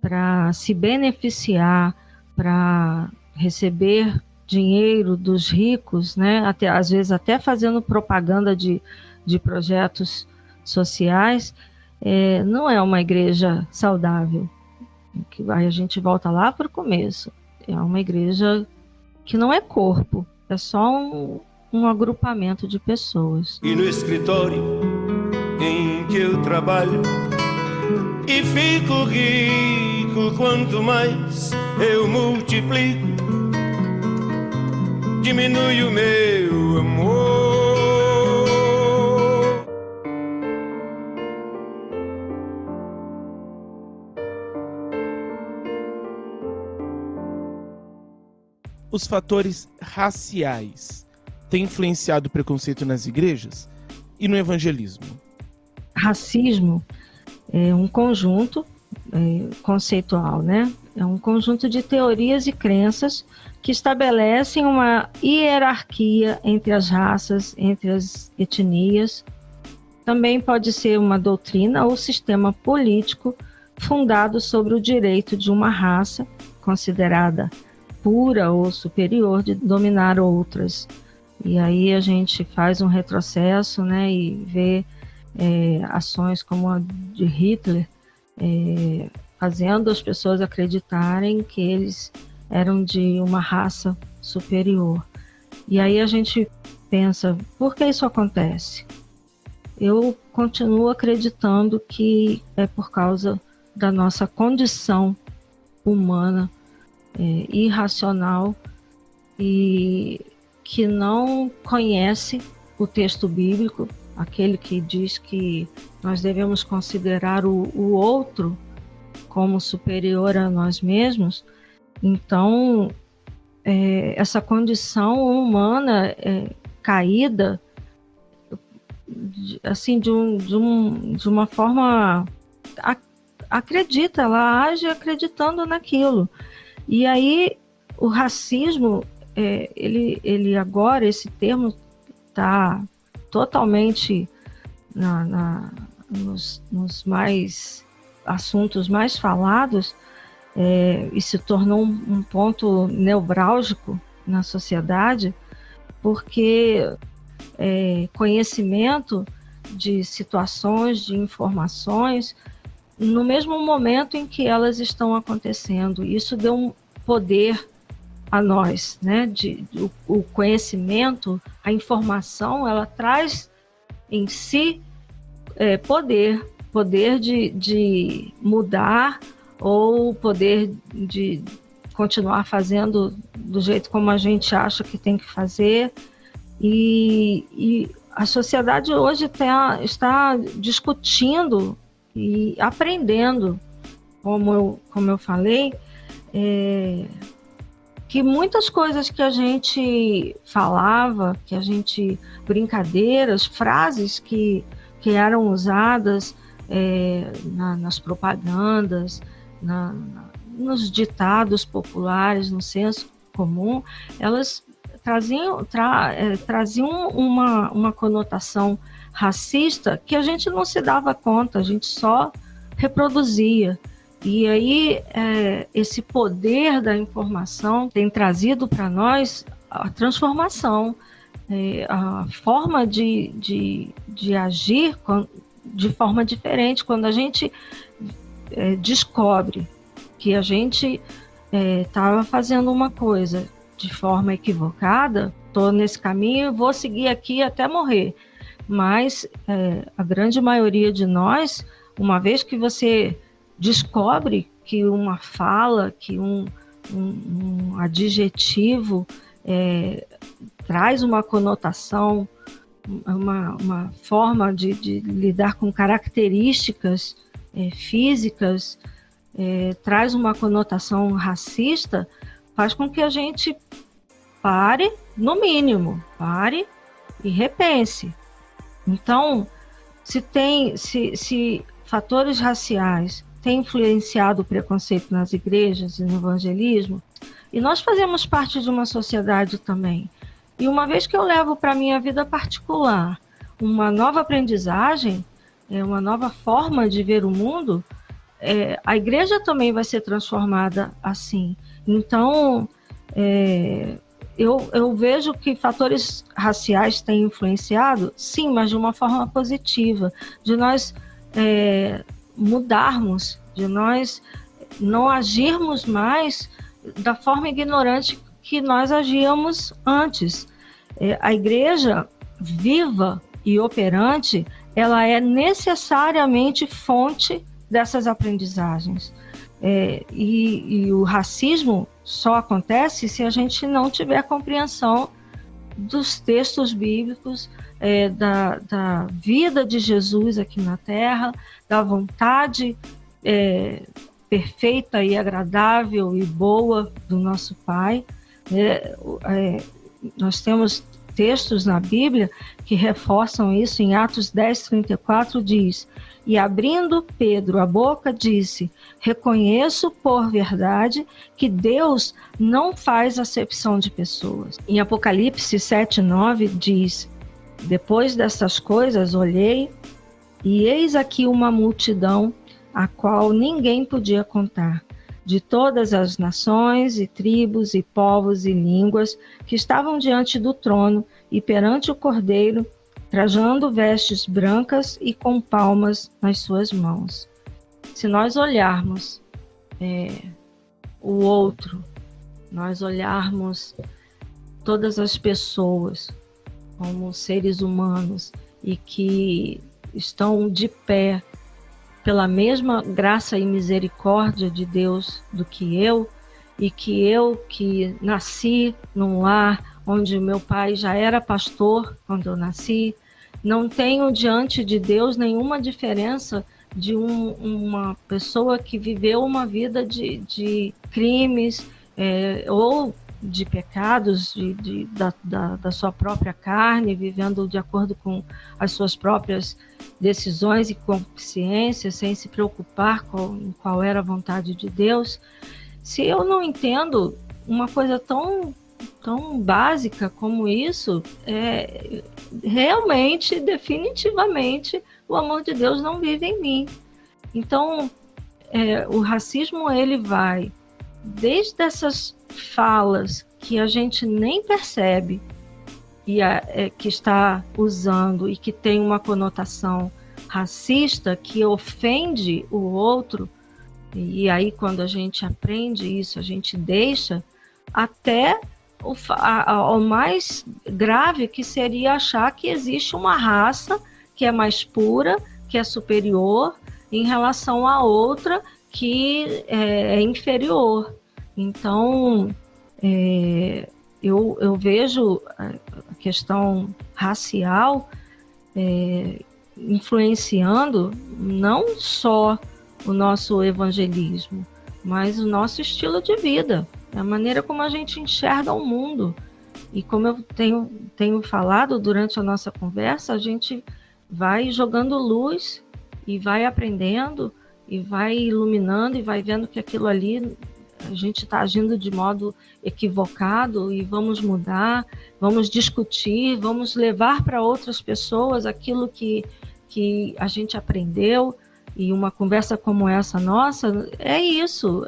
para se beneficiar, para receber dinheiro dos ricos, né? Às vezes até fazendo propaganda de projetos sociais, não é uma igreja saudável. Aí a gente volta lá para o começo. É uma igreja que não é corpo, é só um agrupamento de pessoas. E no escritório em que eu trabalho, e fico rico quanto mais eu multiplico, diminui o meu amor. Os fatores raciais têm influenciado o preconceito nas igrejas e no evangelismo? Racismo é um conjunto conceitual, né? É um conjunto de teorias e crenças que estabelecem uma hierarquia entre as raças, entre as etnias. Também pode ser uma doutrina ou sistema político fundado sobre o direito de uma raça, considerada pura ou superior, de dominar outras. E aí a gente faz um retrocesso, né, e vê ações como a de Hitler, fazendo as pessoas acreditarem que eles eram de uma raça superior. E aí a gente pensa, por que isso acontece? Eu continuo acreditando que é por causa da nossa condição humana irracional e que não conhece o texto bíblico, aquele que diz que nós devemos considerar o outro como superior a nós mesmos. Então, essa condição humana caída, assim, de uma forma, acredita, ela age acreditando naquilo. E aí o racismo, ele agora, esse termo está totalmente nos mais assuntos mais falados, e se tornou um ponto nevrálgico na sociedade, porque conhecimento de situações, de informações, no mesmo momento em que elas estão acontecendo. Isso deu um poder a nós, né? O conhecimento, a informação, ela traz em si poder de mudar ou poder de continuar fazendo do jeito como a gente acha que tem que fazer. E a sociedade hoje está discutindo e aprendendo, como eu falei, que muitas coisas que a gente falava, brincadeiras, frases que eram usadas nas propagandas, nos ditados populares, no senso comum, elas traziam uma conotação racista que a gente não se dava conta, a gente só reproduzia. E aí esse poder da informação tem trazido para nós a transformação, a forma de agir de forma diferente. Quando a gente descobre que a gente estava fazendo uma coisa de forma equivocada, estou nesse caminho, vou seguir aqui até morrer. Mas a grande maioria de nós, uma vez que você descobre que uma fala, que um adjetivo traz uma conotação, uma forma de lidar com características físicas, traz uma conotação racista, faz com que a gente pare, no mínimo, pare e repense. Então, se fatores raciais têm influenciado o preconceito nas igrejas e no evangelismo, e nós fazemos parte de uma sociedade também, e uma vez que eu levo para a minha vida particular uma nova aprendizagem, uma nova forma de ver o mundo, a igreja também vai ser transformada assim. Então, eu vejo que fatores raciais têm influenciado, sim, mas de uma forma positiva, de nós mudarmos, de nós não agirmos mais da forma ignorante que nós agíamos antes. A igreja viva e operante, ela é necessariamente fonte dessas aprendizagens. E o racismo só acontece se a gente não tiver compreensão dos textos bíblicos, da vida de Jesus aqui na Terra, da vontade perfeita e agradável e boa do nosso Pai. Nós temos textos na Bíblia que reforçam isso. Em Atos 10:34 diz: e abrindo Pedro a boca, disse: reconheço por verdade que Deus não faz acepção de pessoas. Em Apocalipse 7:9 diz: depois dessas coisas olhei, e eis aqui uma multidão, a qual ninguém podia contar, de todas as nações e tribos e povos e línguas, que estavam diante do trono e perante o Cordeiro, trajando vestes brancas e com palmas nas suas mãos. Se nós olharmos o outro, nós olharmos todas as pessoas como seres humanos e que estão de pé pela mesma graça e misericórdia de Deus do que eu, e que eu, que nasci num lar onde meu pai já era pastor quando eu nasci, não tenho diante de Deus nenhuma diferença de uma pessoa que viveu uma vida de crimes ou de pecados da sua própria carne, vivendo de acordo com as suas próprias decisões e consciência, sem se preocupar com qual era a vontade de Deus. Se eu não entendo uma coisa tão básica como isso, realmente, definitivamente, o amor de Deus não vive em mim. Então, o racismo, ele vai desde essas falas que a gente nem percebe e que está usando e que tem uma conotação racista, que ofende o outro, e aí quando a gente aprende isso, a gente deixa, até o mais grave, que seria achar que existe uma raça que é mais pura, que é superior em relação a outra que é inferior. Então, eu vejo a questão racial influenciando não só o nosso evangelismo, mas o nosso estilo de vida, a maneira como a gente enxerga o mundo. E como eu tenho falado durante a nossa conversa, a gente vai jogando luz e vai aprendendo e vai iluminando e vai vendo que aquilo ali a gente está agindo de modo equivocado, e vamos mudar, vamos discutir, vamos levar para outras pessoas aquilo que a gente aprendeu. E uma conversa como essa nossa é isso,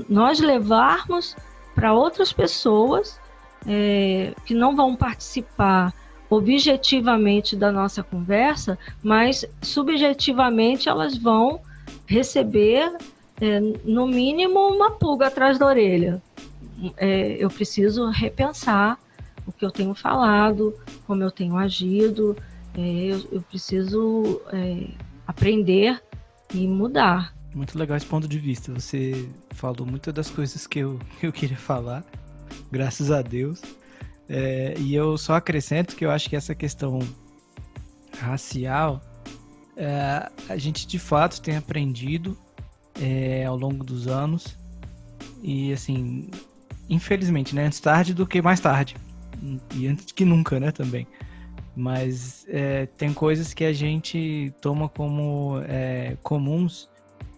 nós levarmos para outras pessoas que não vão participar objetivamente da nossa conversa, mas subjetivamente elas vão receber, no mínimo, uma pulga atrás da orelha. Eu preciso repensar o que eu tenho falado, como eu tenho agido, eu preciso aprender e mudar. Muito legal esse ponto de vista. Você falou muitas das coisas que eu queria falar, graças a Deus. E eu só acrescento que eu acho que essa questão racial, a gente de fato tem aprendido ao longo dos anos. E assim, infelizmente, né, antes tarde do que mais tarde. E antes que nunca, né, também. Mas tem coisas que a gente toma como comuns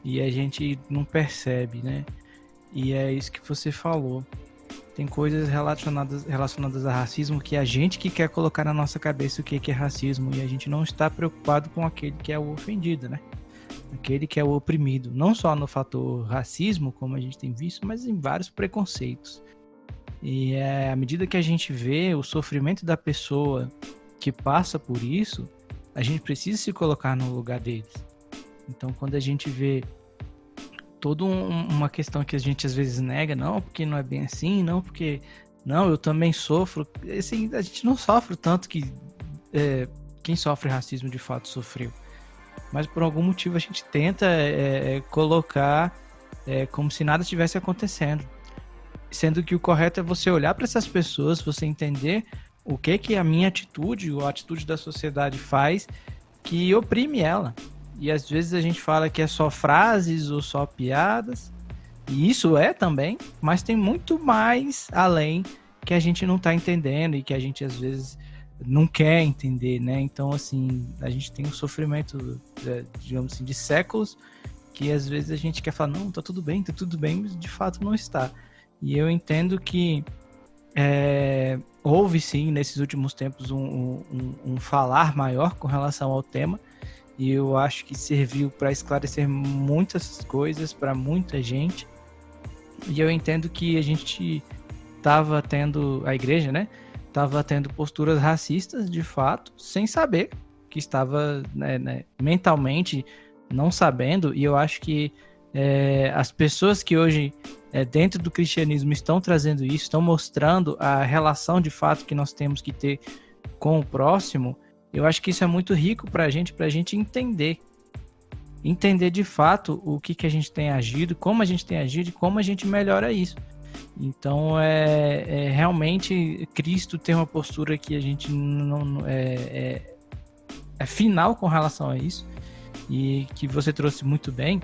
e a gente não percebe, né? E é isso que você falou. Tem coisas relacionadas a racismo que a gente que quer colocar na nossa cabeça o que é racismo, e a gente não está preocupado com aquele que é o ofendido, né? Aquele que é o oprimido. Não só no fator racismo, como a gente tem visto, mas em vários preconceitos. E à medida que a gente vê o sofrimento da pessoa que passa por isso, a gente precisa se colocar no lugar deles. Então, quando a gente vê toda uma questão que a gente às vezes nega, não, porque não é bem assim, não, porque não, eu também sofro. Assim, a gente não sofre tanto que quem sofre racismo de fato sofreu. Mas por algum motivo a gente tenta colocar como se nada estivesse acontecendo. Sendo que o correto é você olhar para essas pessoas, você entender o que a minha atitude ou a atitude da sociedade faz que oprime ela. E às vezes a gente fala que é só frases ou só piadas, e isso é também, mas tem muito mais além que a gente não está entendendo e que a gente às vezes não quer entender, né? Então, assim, a gente tem um sofrimento, digamos assim, de séculos, que às vezes a gente quer falar, não, tá tudo bem, mas de fato não está. E eu entendo que houve sim, nesses últimos tempos, um falar maior com relação ao tema, e eu acho que serviu para esclarecer muitas coisas para muita gente. E eu entendo que a gente estava tendo, a igreja, né, estava tendo posturas racistas de fato, sem saber que estava mentalmente não sabendo. E eu acho que as pessoas que hoje dentro do cristianismo estão trazendo isso, estão mostrando a relação de fato que nós temos que ter com o próximo. Eu acho que isso é muito rico pra gente entender de fato o que a gente tem agido, como a gente tem agido e como a gente melhora isso. Então, realmente, Cristo tem uma postura que a gente não é final com relação a isso, e que você trouxe muito bem,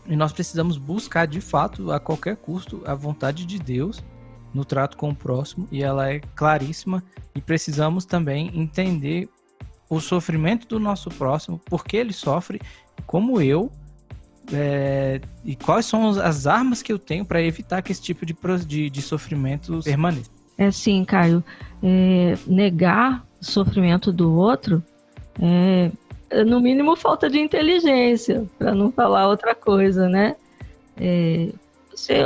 e nós precisamos buscar, de fato, a qualquer custo, a vontade de Deus no trato com o próximo, e ela é claríssima, e precisamos também entender o sofrimento do nosso próximo, por que ele sofre, como eu, e quais são as armas que eu tenho para evitar que esse tipo de sofrimento permaneça. Sim, Caio, negar o sofrimento do outro é, no mínimo, falta de inteligência, para não falar outra coisa, né?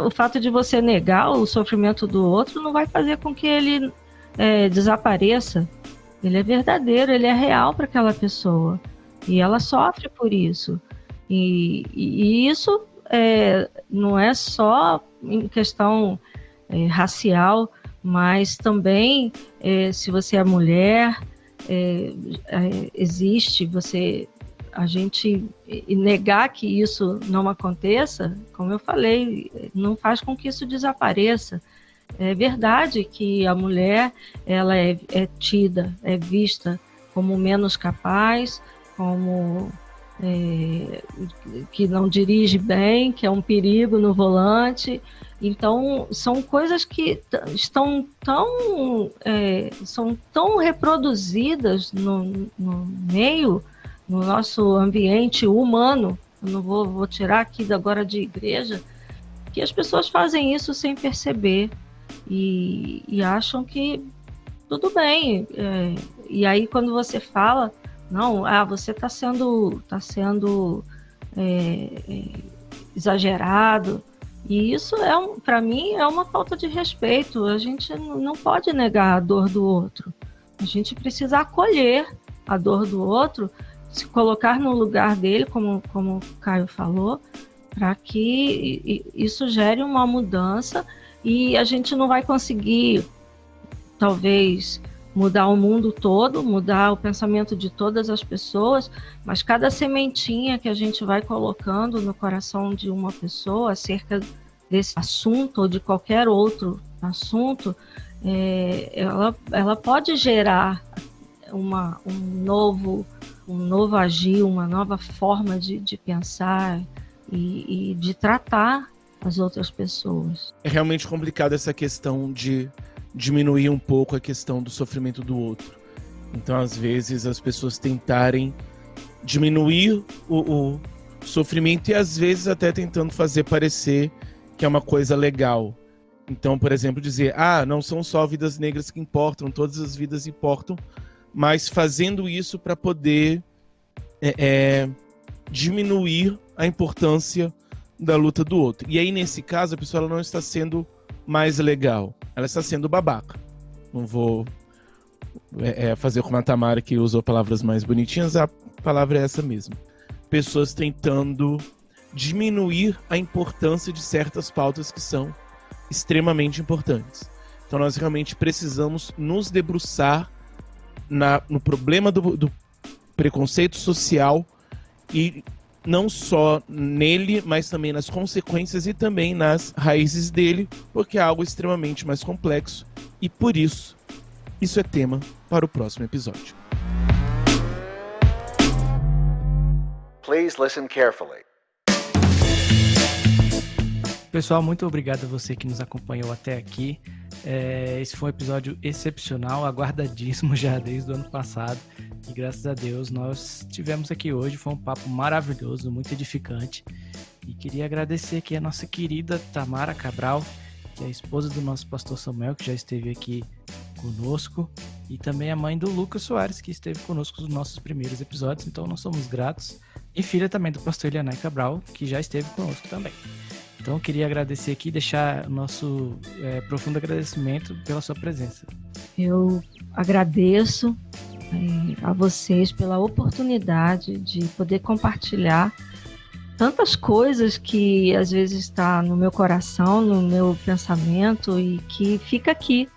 O fato de você negar o sofrimento do outro não vai fazer com que ele desapareça. Ele é verdadeiro, ele é real para aquela pessoa. E ela sofre por isso. E isso não é só em questão racial, mas também se você é mulher, existe a gente negar que isso não aconteça, como eu falei, não faz com que isso desapareça. É verdade que a mulher ela é tida, é vista como menos capaz, como que não dirige bem, que é um perigo no volante. Então, são coisas que são tão reproduzidas no meio, no nosso ambiente humano. Eu não vou tirar aqui agora de igreja, que as pessoas fazem isso sem perceber e acham que tudo bem. E aí, quando você fala, não, você está sendo exagerado. E isso, para mim, é uma falta de respeito. A gente não pode negar a dor do outro. A gente precisa acolher a dor do outro, se colocar no lugar dele, como o Caio falou, para que isso gere uma mudança. E a gente não vai conseguir, talvez, mudar o mundo todo, mudar o pensamento de todas as pessoas, mas cada sementinha que a gente vai colocando no coração de uma pessoa acerca desse assunto ou de qualquer outro assunto, ela pode gerar um novo agir, uma nova forma de pensar e de tratar as outras pessoas. É realmente complicado essa questão de diminuir um pouco a questão do sofrimento do outro. Então, às vezes, as pessoas tentarem diminuir o sofrimento e, às vezes, até tentando fazer parecer que é uma coisa legal. Então, por exemplo, dizer, não são só vidas negras que importam, todas as vidas importam, mas fazendo isso para poder diminuir a importância da luta do outro. E aí, nesse caso, a pessoa ela não está sendo mais legal, ela está sendo babaca. Não vou fazer como a Tamara, que usou palavras mais bonitinhas, a palavra é essa mesmo. Pessoas tentando diminuir a importância de certas pautas que são extremamente importantes. Então nós realmente precisamos nos debruçar no problema do preconceito social, e não só nele, mas também nas consequências e também nas raízes dele, porque é algo extremamente mais complexo, e por isso é tema para o próximo episódio. Please listen carefully. Pessoal, muito obrigado a você que nos acompanhou até aqui. Esse foi um episódio excepcional, aguardadíssimo já desde o ano passado. E graças a Deus nós tivemos aqui hoje. Foi um papo maravilhoso, muito edificante. E queria agradecer aqui a nossa querida Tamara Cabral, que é a esposa do nosso pastor Samuel, que já esteve aqui conosco. E também a mãe do Lucas Soares, que esteve conosco nos nossos primeiros episódios. Então nós somos gratos. E filha também do pastor Elianai Cabral, que já esteve conosco também. Então, eu queria agradecer aqui e deixar o nosso profundo agradecimento pela sua presença. Eu agradeço a vocês pela oportunidade de poder compartilhar tantas coisas que às vezes está no meu coração, no meu pensamento e que fica aqui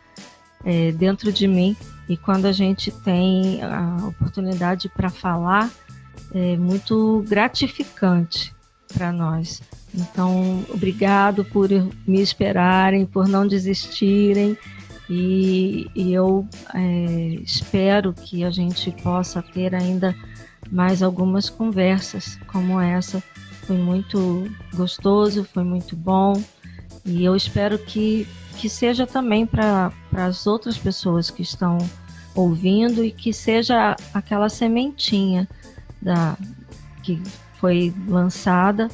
dentro de mim. E quando a gente tem a oportunidade para falar, é muito gratificante para nós. Então, obrigado por me esperarem, por não desistirem, e eu espero que a gente possa ter ainda mais algumas conversas como essa. Foi muito gostoso, foi muito bom, e eu espero que seja também para as outras pessoas que estão ouvindo, e que seja aquela sementinha que foi lançada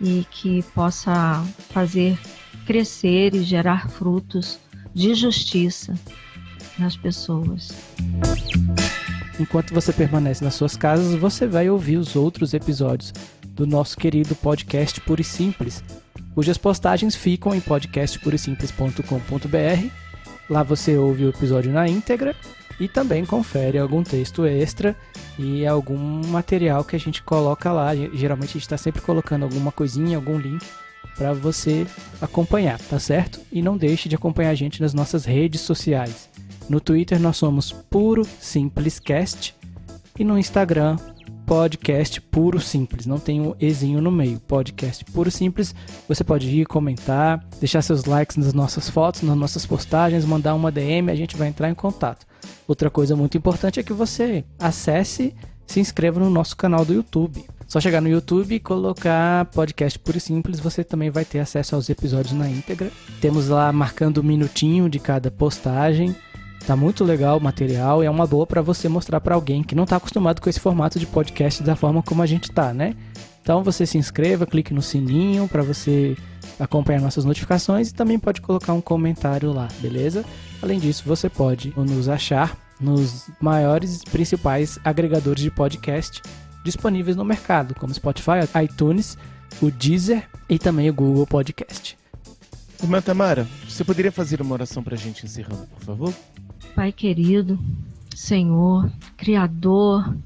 e que possa fazer crescer e gerar frutos de justiça nas pessoas. Enquanto você permanece nas suas casas, você vai ouvir os outros episódios do nosso querido podcast Puro e Simples, cujas postagens ficam em podcastpurosimples.com.br. Lá você ouve o episódio na íntegra e também confere algum texto extra e algum material que a gente coloca lá. Geralmente a gente está sempre colocando alguma coisinha, algum link para você acompanhar, tá certo? E não deixe de acompanhar a gente nas nossas redes sociais. No Twitter nós somos Puro Simplescast e no Instagram Podcast Puro Simples, não tem um ezinho no meio, Podcast Puro Simples. Você pode ir comentar, deixar seus likes nas nossas fotos, nas nossas postagens, mandar uma DM, a gente vai entrar em contato. Outra coisa muito importante é que você acesse, se inscreva no nosso canal do YouTube. Só chegar no YouTube e colocar Podcast Puro e Simples, você também vai ter acesso aos episódios na íntegra. Temos lá marcando um minutinho de cada postagem. Tá muito legal o material e é uma boa para você mostrar para alguém que não está acostumado com esse formato de podcast da forma como a gente tá, né? Então você se inscreva, clique no sininho para você acompanhar nossas notificações e também pode colocar um comentário lá, beleza? Além disso, você pode nos achar nos maiores e principais agregadores de podcast disponíveis no mercado, como Spotify, iTunes, o Deezer e também o Google Podcast. Irmã Tamara, você poderia fazer uma oração para a gente encerrando, por favor? Pai querido, Senhor, Criador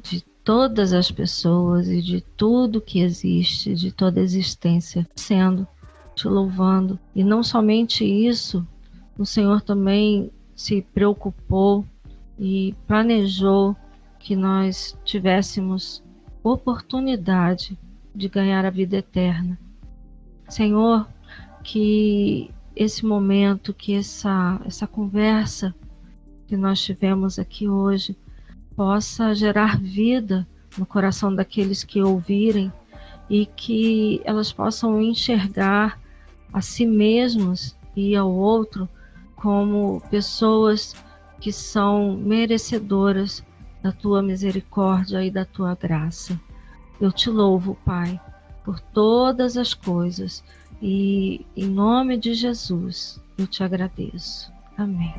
de todas as pessoas e de tudo que existe, de toda a existência, te louvando. E não somente isso, o Senhor também se preocupou e planejou que nós tivéssemos oportunidade de ganhar a vida eterna. Senhor, que esse momento, que essa conversa que nós tivemos aqui hoje possa gerar vida no coração daqueles que ouvirem e que elas possam enxergar a si mesmos e ao outro como pessoas que são merecedoras da tua misericórdia e da tua graça. Eu te louvo, Pai, por todas as coisas e em nome de Jesus eu te agradeço. Amém.